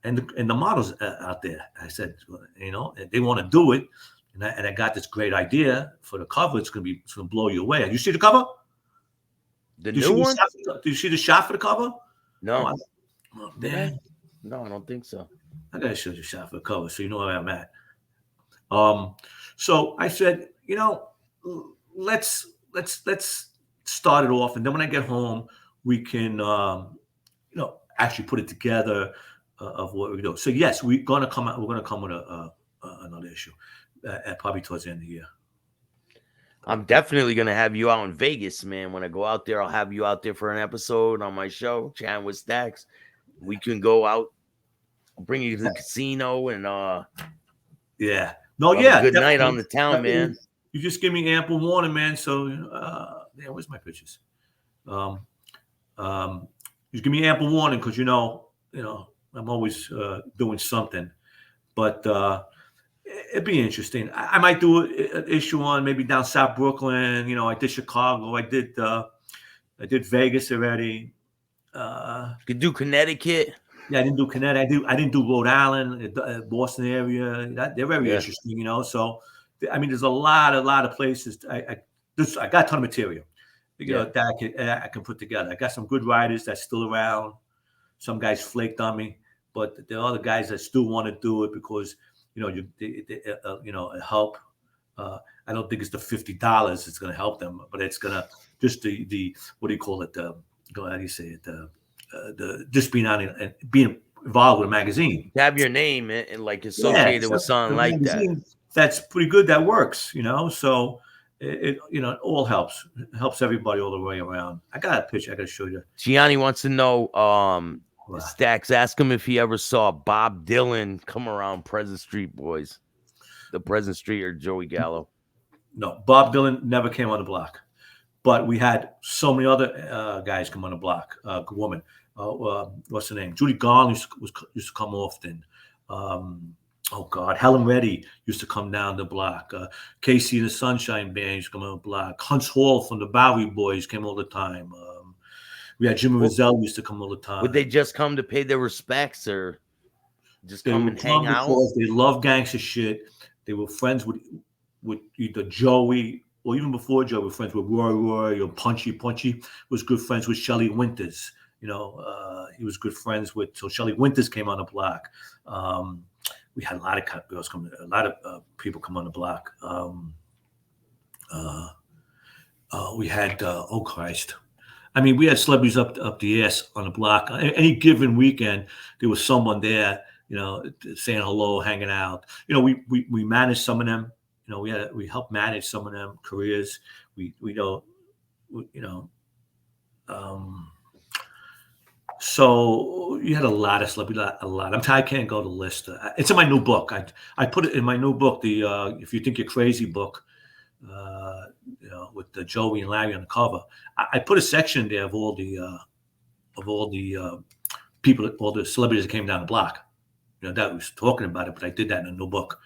and the models out there. I said, you know, they want to do it. And I got this great idea for the cover. It's gonna blow you away. You see the cover? The new one? Do you see the shot for the cover? No. Did I? No, I don't think so. I gotta show you the shot for the cover so you know where I'm at. So I said, you know, let's start it off, and then when I get home, we can, you know, actually put it together of what we do. So yes, we're gonna come with another issue, probably towards the end of the year. I'm definitely gonna have you out in Vegas, man. When I go out there, I'll have you out there for an episode on my show, chatting with Staxx. We can go out, I'll bring you to the casino, and yeah, good night on the town, man. You just give me ample warning, man. So, yeah, where's my pictures? Just give me ample warning because you know, I'm always doing something, but it'd be interesting. I might do an issue on maybe down South Brooklyn. You know, I did Chicago. I did Vegas already. You could do Connecticut. Yeah, I didn't do Connecticut. I didn't do Rhode Island, Boston area. They're very interesting, you know. So, I mean, there's a lot of places. I got a ton of material, you know, that I can put together. I got some good writers that's still around. Some guys flaked on me, but there are other guys that still want to do it because, you know, it help. I don't think it's the $50 that's going to help them, but it's going to just the what do you call it? How do you say it? The just being on it and being involved with a magazine. To have your name and like associated with something like that. That's pretty good. That works, you know. So it you know, it all helps. It helps everybody all the way around. I got a picture I got to show you. Gianni wants to know, Staxx, ask him if he ever saw Bob Dylan come around Pleasant Street Boys, the Pleasant Street or Joey Gallo. No, Bob Dylan never came on the block, but we had so many other guys come on the block. Woman, what's her name? Judy Garland used to come often. Oh God, Helen Reddy used to come down the block. Casey and the Sunshine Band used to come on the block. Hunts Hall from the Bowery Boys came all the time. We had Jimmy Rizzo used to come all the time. Would they just come to pay their respects or just come and hang out? They love gangster shit. They were friends with either Joey or even before Joey, were friends with Roy or Punchy. Punchy was good friends with Shelley Winters. You know, he was good friends with. So Shelley Winters came on the block. We had a lot of girls come. A lot of people come on the block. We had oh Christ. I mean, we had celebrities up the ass on the block. Any given weekend, there was someone there, you know, saying hello, hanging out. You know, we managed some of them. You know, we helped manage some of them careers. So you had a lot of celebrities, a lot. I can't go to the list. It's in my new book. I put it in my new book, the If You Think You're Crazy book. You know, with the Joey and Larry on the cover, I put a section there of all the people, all the celebrities that came down the block. You know, that was talking about it, but I did that in a new book.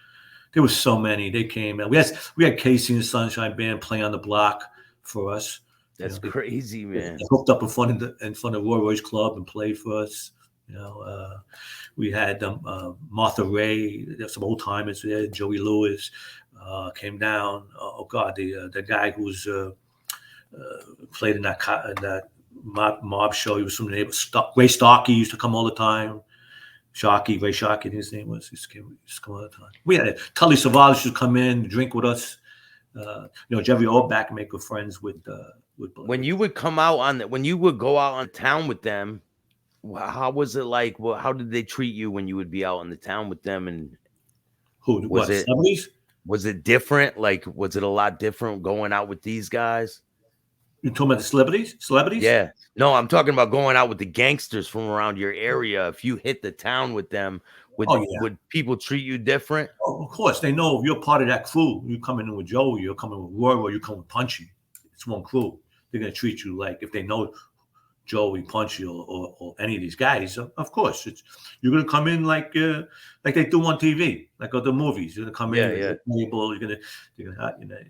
There was so many. They came. We had Casey and the Sunshine Band playing on the block for us. That's crazy, man. They hooked up in front of Roy Roy's Club and played for us. You know, we had Martha Ray, some old timers there. Joey Lewis came down. Oh God, the guy who was played in that mob show. He was from the neighborhood. Ray Starkey used to come all the time. Ray Sharkey, his name was. He used to come all the time. We had Tully Savalas used to come in, drink with us. You know, Jerry Orbach and make good friends with. When you would come out when you would go out on town with them, how was it like? Well, how did they treat you when you would be out in the town with them? And celebrities? Was it different? Like, was it a lot different going out with these guys? You're talking about the celebrities? Yeah. No, I'm talking about going out with the gangsters from around your area. If you hit the town with them, would people treat you different? Oh, of course. They know if you're part of that crew. You coming in with Joey, you're coming with Roy, or you come with Punchy. It's one crew. They're going to treat you like if they know Joey, Punchy, or any of these guys. Of course, you're going to come in like they do on TV, like other movies. You're going to come in, you're going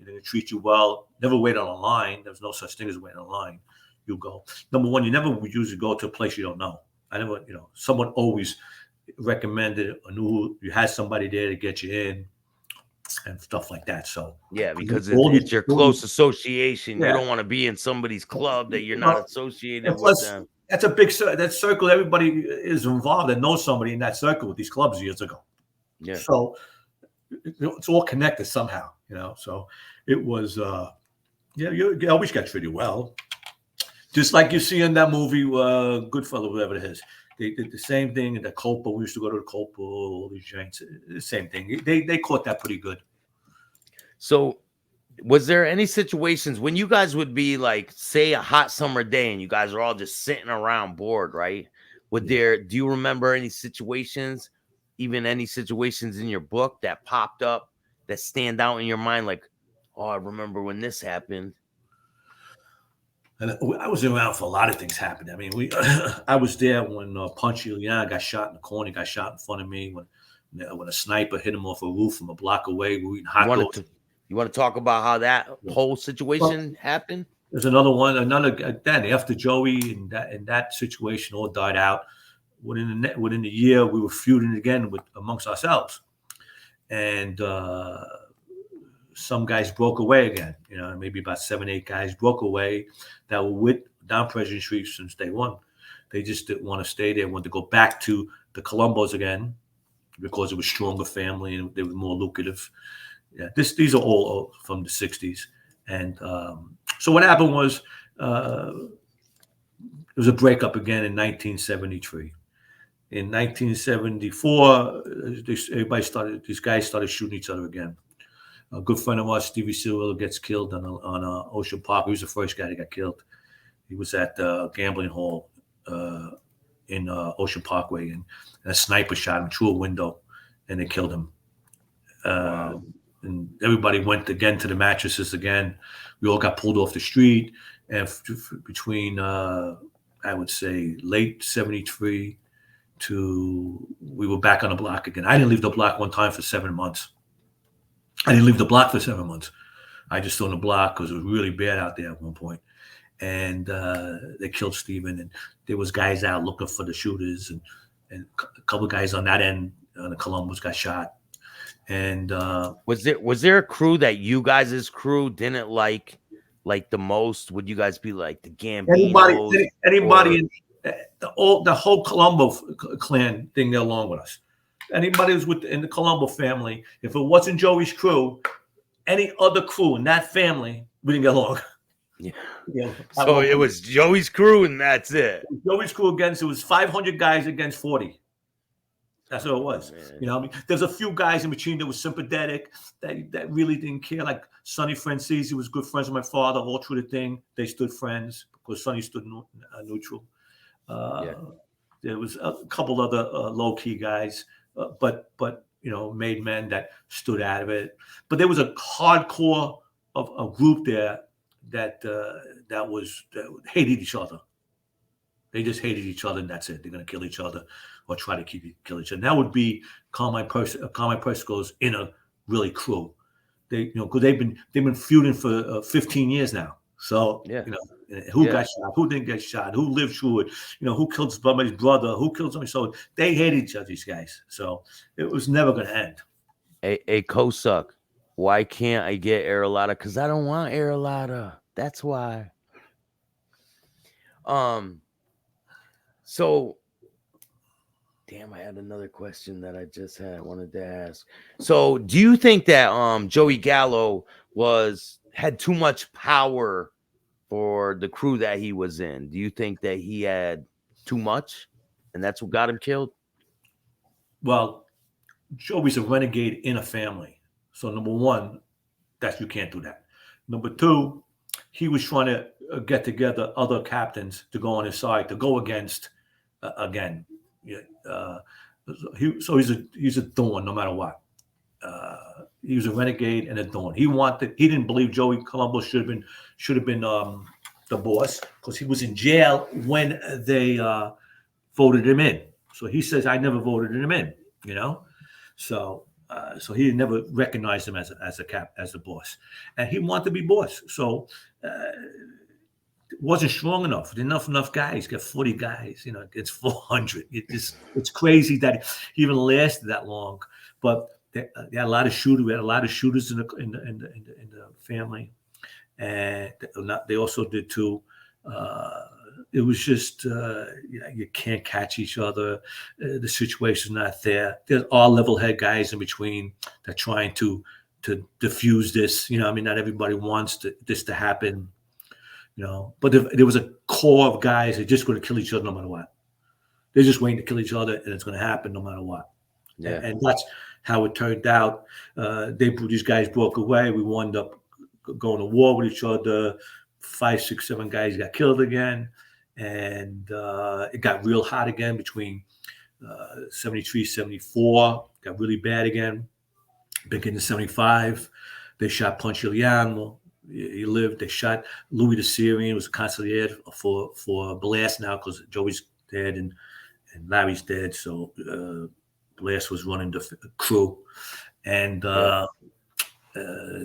to treat you well. Never wait on a line. There's no such thing as waiting on a line. You go. Number one, you never would usually go to a place you don't know. I never, someone always recommended or knew you had somebody there to get you in and stuff like that. So Yeah, because all it's these- your all close these- association. You yeah. don't want to be in somebody's club that you're not Well, associated and with plus, them. that's a big that circle. Everybody is involved and knows somebody in that circle with these clubs years ago. Yeah. So it's all connected somehow, So it was, you always got treated well, just like you see in that movie, Goodfellas, whatever it is. They did the same thing in the Copa. We used to go to the Copa, all these joints. The same thing. They caught that pretty good. So, was there any situations when you guys would be like, say, a hot summer day, and you guys are all just sitting around bored, right? Do you remember any situations, even any situations in your book that popped up that stand out in your mind? Like, oh, I remember when this happened. And I was around for a lot of things happening. I mean, I was there when Punch Ileana got shot in the corner. He got shot in front of me when a sniper hit him off a roof from a block away. We were eating hot dogs. You want to talk about how that whole situation happened? There's another one. Then after Joey and that situation all died out, within the year we were feuding again amongst ourselves, and some guys broke away again. Maybe about 7-8 guys broke away that were with Down President Street since day one. They just didn't want to stay there. Wanted to go back to the Colombos again because it was stronger family and they were more lucrative. Yeah, these are all from the 60s. And so what happened was there was a breakup again in 1973. In 1974, these guys started shooting each other again. A good friend of ours, Stevie Cirillo, gets killed on Ocean Park. He was the first guy that got killed. He was at the gambling hall in Ocean Parkway, and a sniper shot him through a window, and they killed him. Wow. And everybody went again to the mattresses again. We all got pulled off the street. And between, I would say, late 73 to we were back on the block again. I didn't leave the block one time for 7 months. I didn't leave the block for 7 months. I just stood on the block because it was really bad out there at one point. And they killed Steven. And there was guys out looking for the shooters. And a couple of guys on that end, the Columbus got shot. And was there a crew that you guys' crew didn't like the most? Would you guys be like the Gambinos? Anybody in the whole Colombo clan didn't get along with us. Anybody who's in the Colombo family, if it wasn't Joey's crew, any other crew in that family, we didn't get along. Yeah. So it was Joey's crew and that's it. Joey's crew it was 500 guys against 40. That's what it was. Man. There's a few guys in between that were sympathetic, that really didn't care. Like Sonny Francese was good friends with my father all through the thing. They stood friends because Sonny stood neutral. There was a couple other low-key guys, but made men that stood out of it. But there was a hardcore of a group there that hated each other. They just hated each other, and that's it. They're going to kill each other or try to kill each other. And that would be Carmine Persico's inner really crew. Because they've been feuding for 15 years now. So who got shot, who didn't get shot, who lived through it, who killed somebody's brother, who killed somebody. So they hated each other, these guys. So it was never going to end. Hey, Kosuck, why can't I get Aerolata? Because I don't want Aerolata. That's why. So, damn, I had another question that I just wanted to ask. So, do you think that Joey Gallo had too much power for the crew that he was in? Do you think that he had too much, and that's what got him killed? Well, Joey's a renegade in a family. So, number one, you can't do that. Number two, he was trying to get together other captains to go on his side to go against again. He's a thorn no matter what. He was a renegade and a thorn. He didn't believe Joey Colombo should have been the boss because he was in jail when they voted him in. So he says, I never voted him in. So he never recognized him as the boss, and he wanted to be boss. So wasn't strong enough. Enough guys. Got 40 guys. It's 400. It's crazy that he even lasted that long. But they had a lot of shooters. We had a lot of shooters in the family, and they also did too. It was just you can't catch each other. The situation's not there. There's all level head guys in between that trying to diffuse this. Not everybody wants this to happen. But there was a core of guys that are just going to kill each other no matter what. They're just waiting to kill each other, and it's going to happen no matter what. Yeah. And that's how it turned out. These guys broke away. We wound up going to war with each other. 5, 6, 7 guys got killed again, and it got real hot again between 73, 74. Got really bad again. Beginning of 75, they shot Ponchigliano. He lived. They shot Louis the Syrian. Was a consigliere for Blast now because Joey's dead and Larry's dead. So Blast was running the crew, and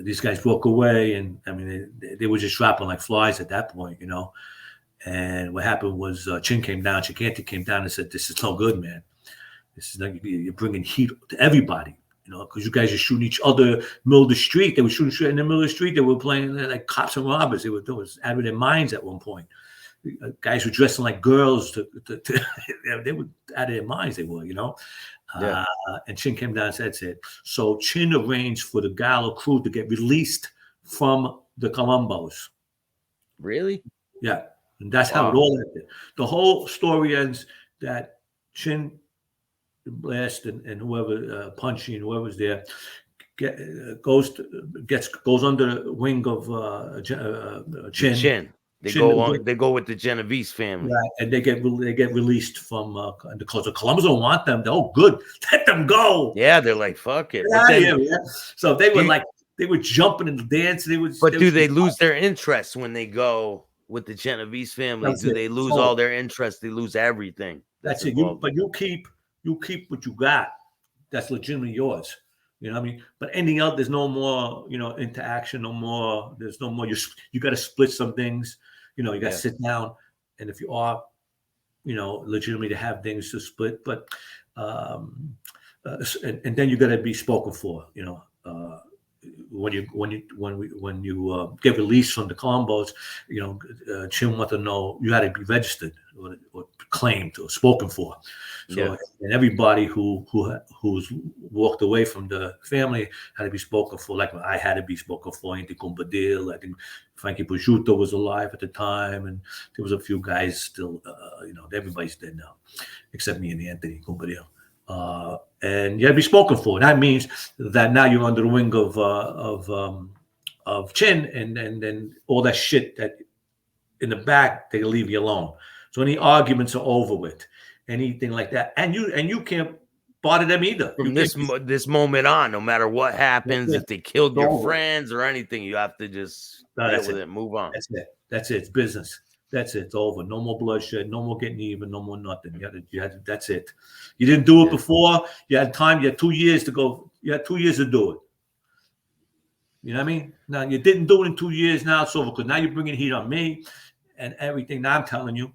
these guys broke away. And they were just dropping like flies at that point, And what happened was Chin came down. Chicanti came down and said, "This is no good, man. This is not, you're bringing heat to everybody." Because you guys are shooting each other middle of the street. They were shooting straight in the middle of the street. They were playing like cops and robbers. They were out of their minds at one point. Guys were dressing like girls. They were out of their minds. They were, Yeah. And Chin came down and said, so Chin arranged for the Gallo crew to get released from the Colombos. Really? Yeah. And that's how it all ended. The whole story ends that Chin, Blast, and whoever Punchy and whoever's there goes under the wing of Chin. Chin. They go with the Genovese family, right? And they get released from because the Columbus don't want them. Oh, good, let them go. Yeah, they're like fuck it. So they were they were jumping and dancing. Do they lose their interest when they go with the Genovese family? Do they lose all their interest? They lose everything. That's it. But you keep what you got. That's legitimately yours. You know what I mean? But anything else, there's no more, interaction, no more. There's no more. You got to split some things. You got to sit down. And if you are, legitimately to have things to split, but and then you got to be spoken for. When you get released from the Colombos, Chin wanted to know you had to be registered or claimed or spoken for. So and everybody who's walked away from the family had to be spoken for. Like I had to be spoken for. Andy Cumbadil, I think Frankie Prosciutto was alive at the time, and there was a few guys still. Everybody's dead now, except me and Anthony Cumbadil. And you had to be spoken for. That means that now you're under the wing of Chin, and then all that shit that in the back they leave you alone. So any arguments are over with, anything like that, and you can't bother them either. From this moment on, no matter what happens, if they killed your friends or anything, you have to just deal with it, move on. That's it. It's business. That's it. It's over. No more bloodshed. No more getting even. No more nothing. You had to, that's it. You didn't do it before. You had time. You had 2 years to go. You had 2 years to do it. You know what I mean? Now you didn't do it in 2 years. Now it's over because now you're bringing heat on me and everything. Now I'm telling you,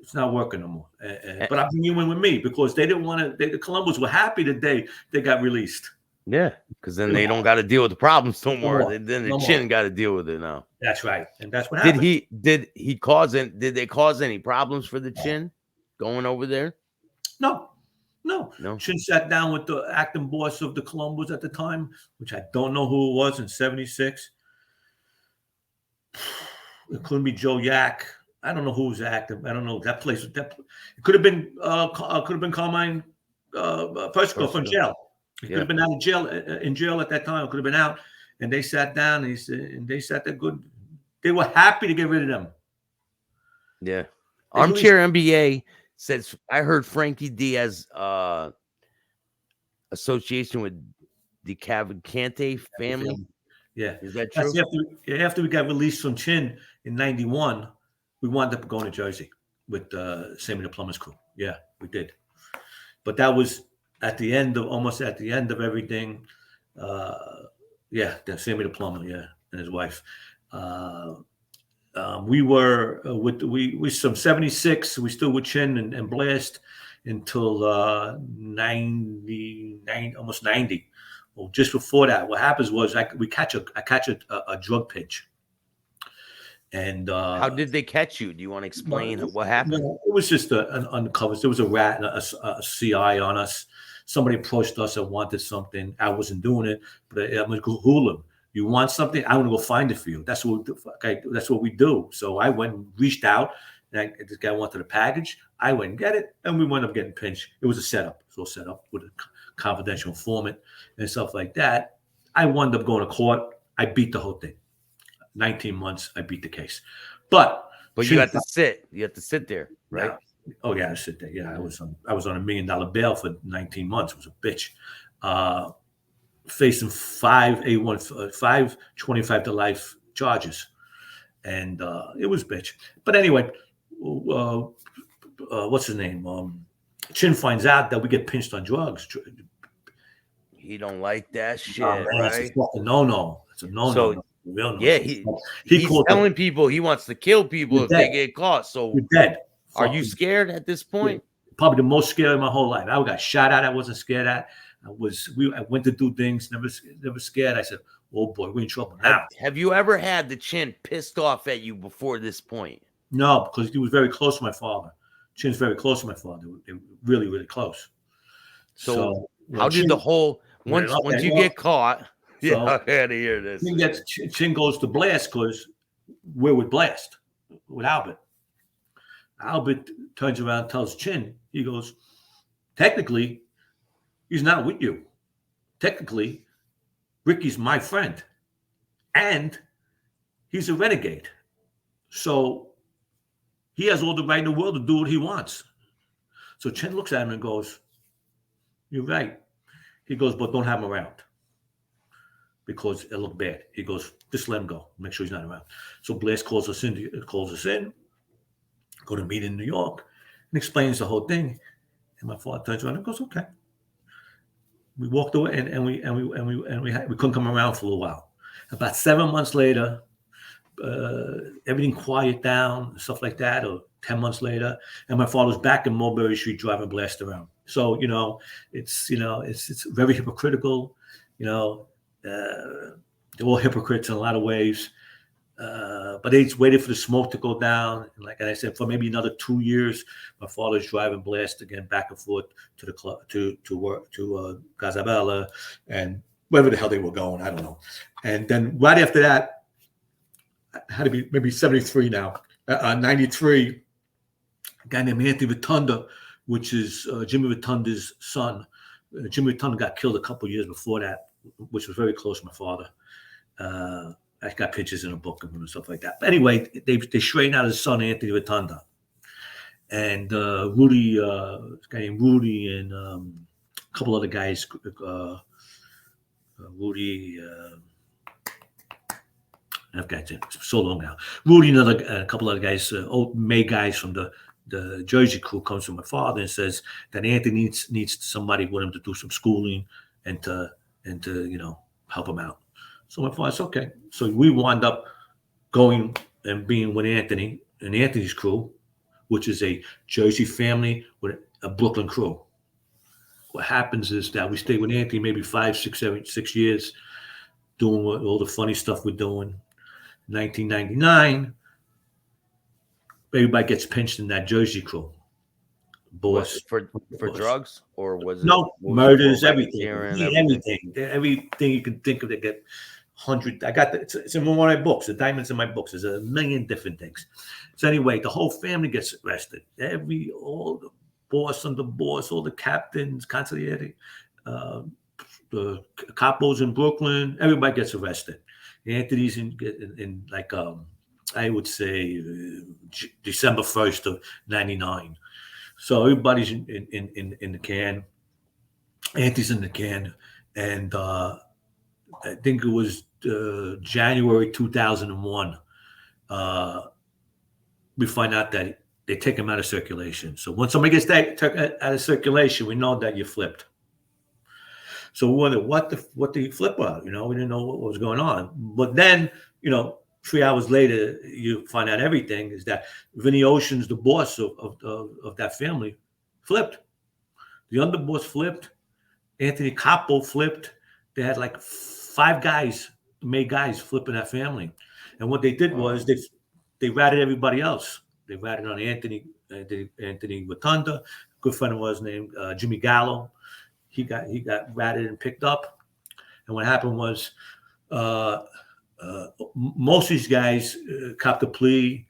it's not working no more. But I bring you in with me because they didn't want to. The Columbus were happy the day they got released. Yeah, because then they don't got to deal with the problems no more. Then the Chin got to deal with it now. That's right, and that's what happened. Did they cause any problems for the Chin going over there? No. Chin sat down with the acting boss of the Columbus at the time, which I don't know who it was in '76. It couldn't be Joe Yak. I don't know who was acting. I don't know that place. It could have been Carmine Persico from jail. He could have been out of jail in jail at that time. Could have been out, and they sat down. And they sat there good. They were happy to get rid of them. Yeah, Armchair NBA says I heard Frankie Diaz association with the Cavalcante family. Yeah, is that true? After we got released from Chin in '91, we wound up going to Jersey with Sammy the Plumber's crew. Yeah, we did, but that was. Almost at the end of everything, Sammy the Plumber, and his wife. We were we from 76. We still with Chin and Blast until 99, almost 90. Well, just before that, what happens was I catch a drug pitch. And How did they catch you? Do you want to explain what happened? No, it was just an undercover. There was a rat and a CI on us. Somebody approached us and wanted something. I wasn't doing it, but I'm going to go hool him. You want something? I want to go find it for you. That's what we do. So I went and reached out. And this guy wanted a package. I went and get it, and we wound up getting pinched. It was a setup. It was all set up with a confidential informant and stuff like that. I wound up going to court. I beat the whole thing. 19 months. I beat the case. But you had to sit. You had to sit there, right? Yeah. Oh yeah, I sit there. Yeah, I was on $1 million bail for 19 months. It was a bitch. Facing 5 25 to life charges, and it was bitch. But anyway, what's his name? Chin finds out that we get pinched on drugs. He don't like that shit, man, right? It's a fucking no. It's a no. So, no. Yeah, he's telling people he wants to kill people if they get caught. So you're dead. Are you scared at this point? Probably the most scared of my whole life. I got shot at. I wasn't scared at. I went to do things, never scared. I said, "Oh boy, we're in trouble now." Have you ever had the Chin pissed off at you before this point? No, because he was very close to my father. Chin's very close to my father. They were really, really close. So how did the whole once you get caught? Yeah, I had to hear this. Chin goes to Blast because we're with Blast, with Albert. Albert turns around and tells Chin, he goes, technically, he's not with you. Technically, Ricky's my friend. And he's a renegade. So he has all the right in the world to do what he wants. So Chin looks at him and goes, you're right. He goes, but don't have him around. Because it'll look bad. He goes, just let him go. Make sure he's not around. So Blast calls us in. Go to meet in New York and explains the whole thing. And my father turns around and goes, okay. We walked away and we couldn't come around for a little while. About 7 months later, everything quieted down, stuff like that, or 10 months later, and my father's back in Mulberry Street driving Blast around. So, it's very hypocritical. They're all hypocrites in a lot of ways. But they just waited for the smoke to go down. And like I said, for maybe another 2 years, my father's driving Blast again back and forth to the club, to work, to Casabella, and wherever the hell they were going, I don't know. And then right after that, it had to be maybe 73 now, 93, a guy named Anthony Rotunda, which is Jimmy Rotunda's son. Jimmy Rotunda got killed a couple years before that, which was very close to my father. I got pictures in a book of him and stuff like that. But anyway, they straightened out his son, Anthony Rotunda. And Rudy, this guy named Rudy, and a couple other guys, Rudy, I've got it so long now. Rudy and a couple other guys, old May guys from the Jersey crew, comes to my father and says that Anthony needs somebody with him to do some schooling and to help him out. So my father said, okay. So we wound up going and being with Anthony and Anthony's crew, which is a Jersey family with a Brooklyn crew. What happens is that we stay with Anthony maybe 5, 6, 7, 6 years, doing all the funny stuff we're doing. 1999, everybody gets pinched in that Jersey crew. Boss for drugs, or was it murders, everything, everything you can think of. They get 100. I got it's in one of my books. The diamonds in my books. There's a million different things. So anyway, the whole family gets arrested. All the boss and the boss, all the captains, consigliere, the capos in Brooklyn. Everybody gets arrested. Anthony's in like I would say December 1st of '99. So everybody's in the can. Anthony's in the can, and I think it was January 2001. We find out that they take him out of circulation. So when somebody gets taken out of circulation, we know that you flipped. So we wondered what did you flip out? We didn't know what was going on. But then, 3 hours later, you find out everything is that Vinny Ocean's, the boss of that family, flipped. The underboss flipped. Anthony Capo flipped. They had like 5 guys, made guys flipping that family. And what they did was they ratted everybody else. They ratted on Anthony Rotunda, a good friend of ours named Jimmy Gallo. He got ratted and picked up. And what happened was most of these guys copped a plea.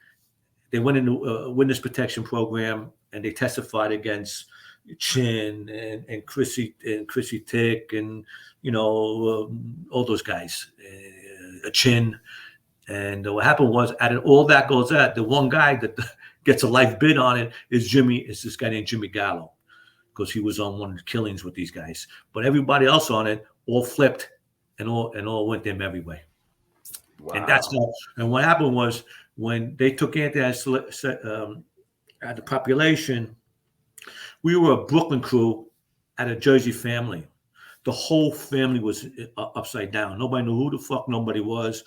They went into a witness protection program and they testified against Chin and Chrissy Tick and all those guys, Chin. And what happened was, out of all that goes out, the one guy that gets a life bid on it is this guy named Jimmy Gallo, because he was on one of the killings with these guys. But everybody else on it all flipped and all went their merry way. Wow. And that's all. And what happened was, when they took Anthony at the population, we were a Brooklyn crew at a Jersey family. The whole family was upside down. Nobody knew who the fuck nobody was.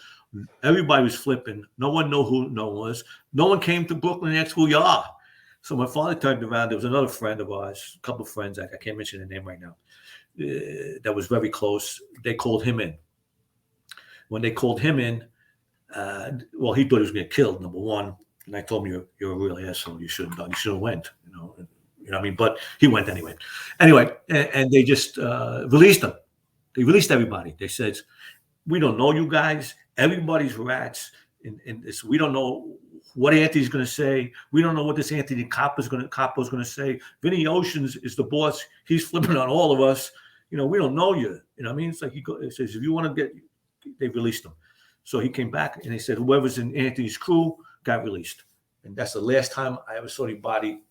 Everybody was flipping. No one knew who no one was. No one came to Brooklyn and asked who you are. So my father turned around. There was another friend of ours, a couple of friends, I can't mention the name right now, that was very close. They called him in. When they called him in, he thought he was going to get killed, number one. And I told him, you're a real asshole. You shouldn't have done. You should have went, You know what I mean? But he went anyway. Anyway, and they just released him. They released everybody. They said, we don't know you guys. Everybody's rats. And this, we don't know what Anthony's going to say. We don't know what this Anthony Capo's going to say. Vinny Oceans is the boss. He's flipping on all of us. We don't know you. You know what I mean? It's like he says, if you want to get, they released him. So he came back and they said, whoever's in Anthony's crew got released. And that's the last time I ever saw anybody.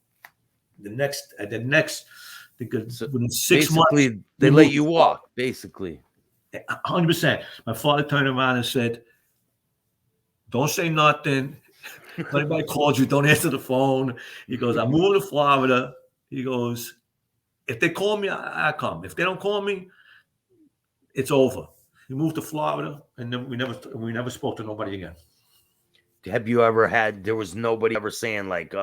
Within 6 months, they let you walk, basically. 100%. My father turned around and said, don't say nothing. If anybody calls you, don't answer the phone. He goes, I'm moving to Florida. He goes, if they call me, I come. If they don't call me, it's over. He moved to Florida, and then we never spoke to nobody again. Have you ever there was nobody ever saying like,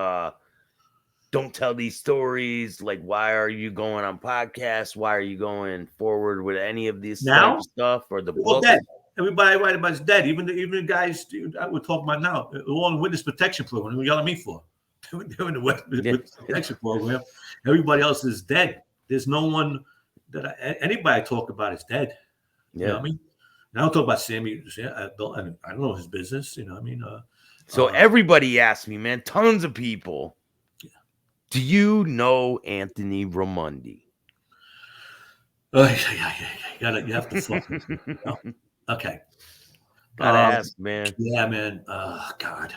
don't tell these stories. Like, why are you going on podcasts? Why are you going forward with any of this type of stuff or the book? Dead. Everybody writing about is dead. Even the guys we're talking about now, all in witness protection program. They're yelling at me for. They're in the witness protection program. Everybody else is dead. There's no one that anybody I talk about is dead. Yeah. You know what I mean? And I don't talk about Sammy. I don't know his business. You know what I mean? So everybody asked me, man, tons of people. Do you know Anthony Raimondi? You have to fucking no. Okay. Gotta ask, man. Yeah, man. God.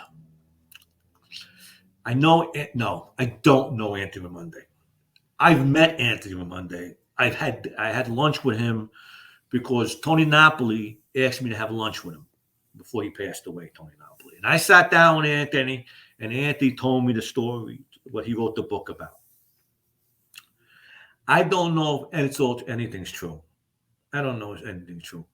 I don't know Anthony Raimondi. I've met Anthony Raimondi. I had lunch with him because Tony Napoli asked me to have lunch with him before he passed away, Tony Napoli. And I sat down with Anthony, and Anthony told me the story, what he wrote the book about. I don't know if anything's true. I don't know if anything's true.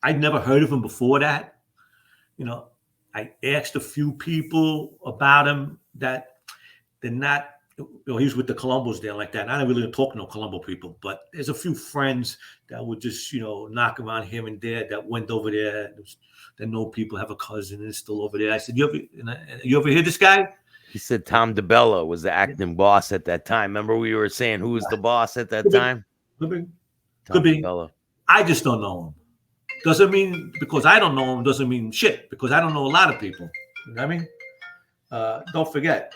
I'd never heard of him before that. I asked a few people about him that they're not, he was with the Columbos there like that. And I don't really talk to no Colombo people, but there's a few friends that would just, knock around here and there that went over there. That know people, have a cousin and is still over there. I said, you ever hear this guy? He said Tom DeBella was the acting boss at that time. Remember we were saying who was the boss at that time? Could be. DeBella. I just don't know him. Doesn't mean because I don't know him doesn't mean shit, because I don't know a lot of people. You know what I mean? Don't forget,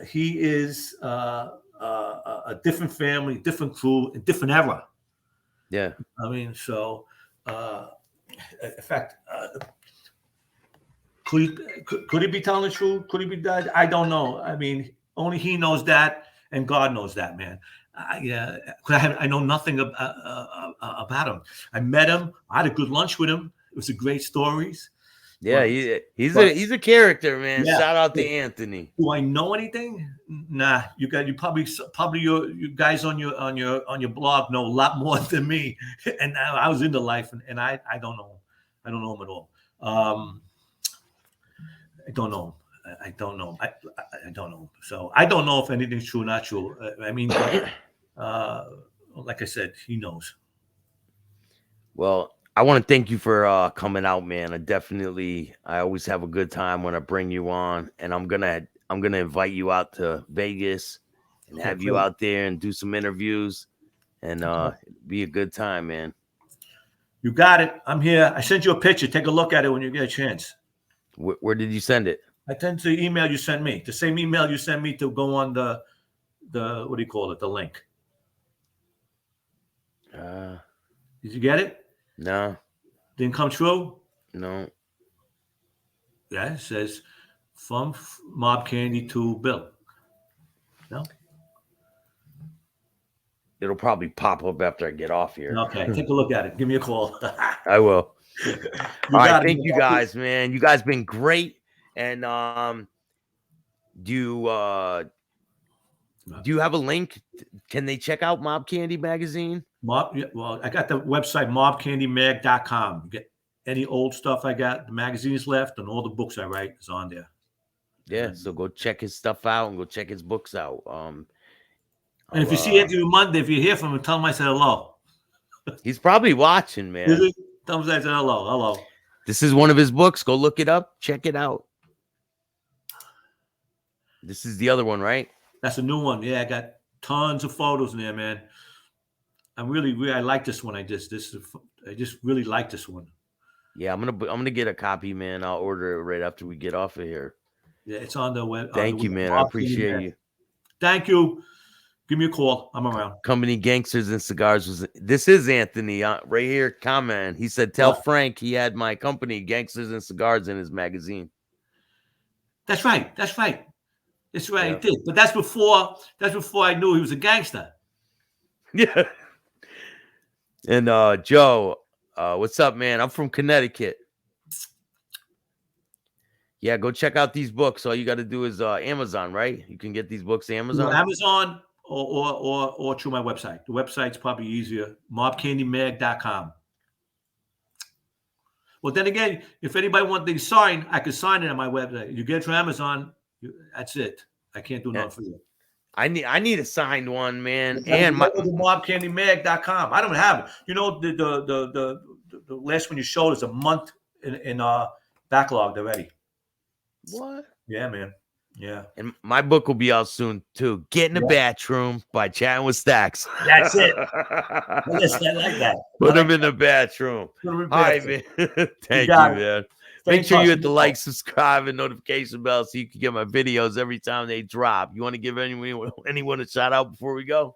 he is a different family, different crew, a different era. Yeah. I mean, so in fact, could he be telling the truth? Could he be dead? I don't know. I mean, only he knows that, and God knows that, man. I know nothing about him. I met him. I had a good lunch with him. It was a great stories. Yeah, he's a character, man. Yeah. Shout out to Anthony. Do I know anything? Nah, you probably you guys on your blog know a lot more than me. And I was into life, and I don't know. I don't know him at all. I don't know. I don't know. I don't know. So I don't know if anything's true or not true. I mean, like I said, he knows. Well, I want to thank you for coming out, man. I always have a good time when I bring you on, and I'm gonna invite you out to Vegas and have you out there and do some interviews, and be a good time, man. You got it. I'm here. I sent you a picture. Take a look at it when you get a chance. Where did you send it? I sent the email you sent me. The same email you sent me to go on the what do you call it? The link. Did you get it? No. Didn't come true? No. Yeah, it says from Mob Candy to Bill. No? It'll probably pop up after I get off here. Okay, take a look at it. Give me a call. I will. All right, thank you guys, man. You guys been great. And do you have a link? Can they check out Mob Candy magazine? Well, I got the website mobcandymag.com. You get any old stuff I got, the magazines left, and all the books I write is on there. Yeah, so go check his stuff out and go check his books out. And if you see Anthony Monday, if you hear from him, tell him I said hello. He's probably watching, man. Tell him I said hello. Hello. This is one of his books. Go look it up. Check it out. This is the other one, right? That's a new one. Yeah, I got tons of photos in there, man. I like this one. I just really like this one. Yeah, I'm gonna get a copy, man. I'll order it right after we get off of here. Yeah, it's on the web. Thank you, man. I appreciate you. Thank you. Give me a call. I'm around. Company Gangsters and Cigars this is Anthony right here. Comment. He said, "Tell Frank he had my company Gangsters and Cigars in his magazine." That's right. That's right. That's right. Yeah. He did. But that's before I knew he was a gangster. Yeah. And Joe, what's up, man? I'm from Connecticut. Yeah, go check out these books. All you got to do is Amazon, right? You can get these books Amazon. Amazon or through my website. The website's probably easier. mobcandymag.com. Well, then again, if anybody wants things signed, I could sign it on my website. You get it from Amazon, that's it. I can't do nothing for you. I need a signed one, man. And mobcandymag.com. I don't have it. You know, the last one you showed is a month in backlog already. What? Yeah, man. Yeah. And my book will be out soon too. Get in the bathroom by Chatting with Staxx. That's it. I like that. Put them in the bathroom. All right, man. Thank you, man. Make sure you hit the like, subscribe, and notification bell so you can get my videos every time they drop. You want to give anyone a shout out before we go?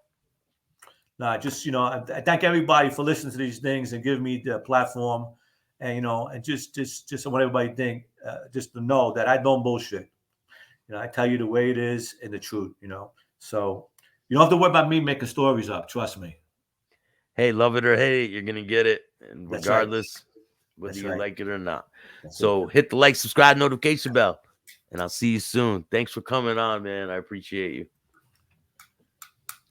No, just, I thank everybody for listening to these things and giving me the platform. And, and just I want everybody to think, just to know that I don't bullshit. I tell you the way it is and the truth, So you don't have to worry about me making stories up. Trust me. Hey, love it or hate it, you're going to get it. And regardless, whether you like it or not. Hit the like, subscribe, notification bell. And I'll see you soon. Thanks for coming on, man. I appreciate you.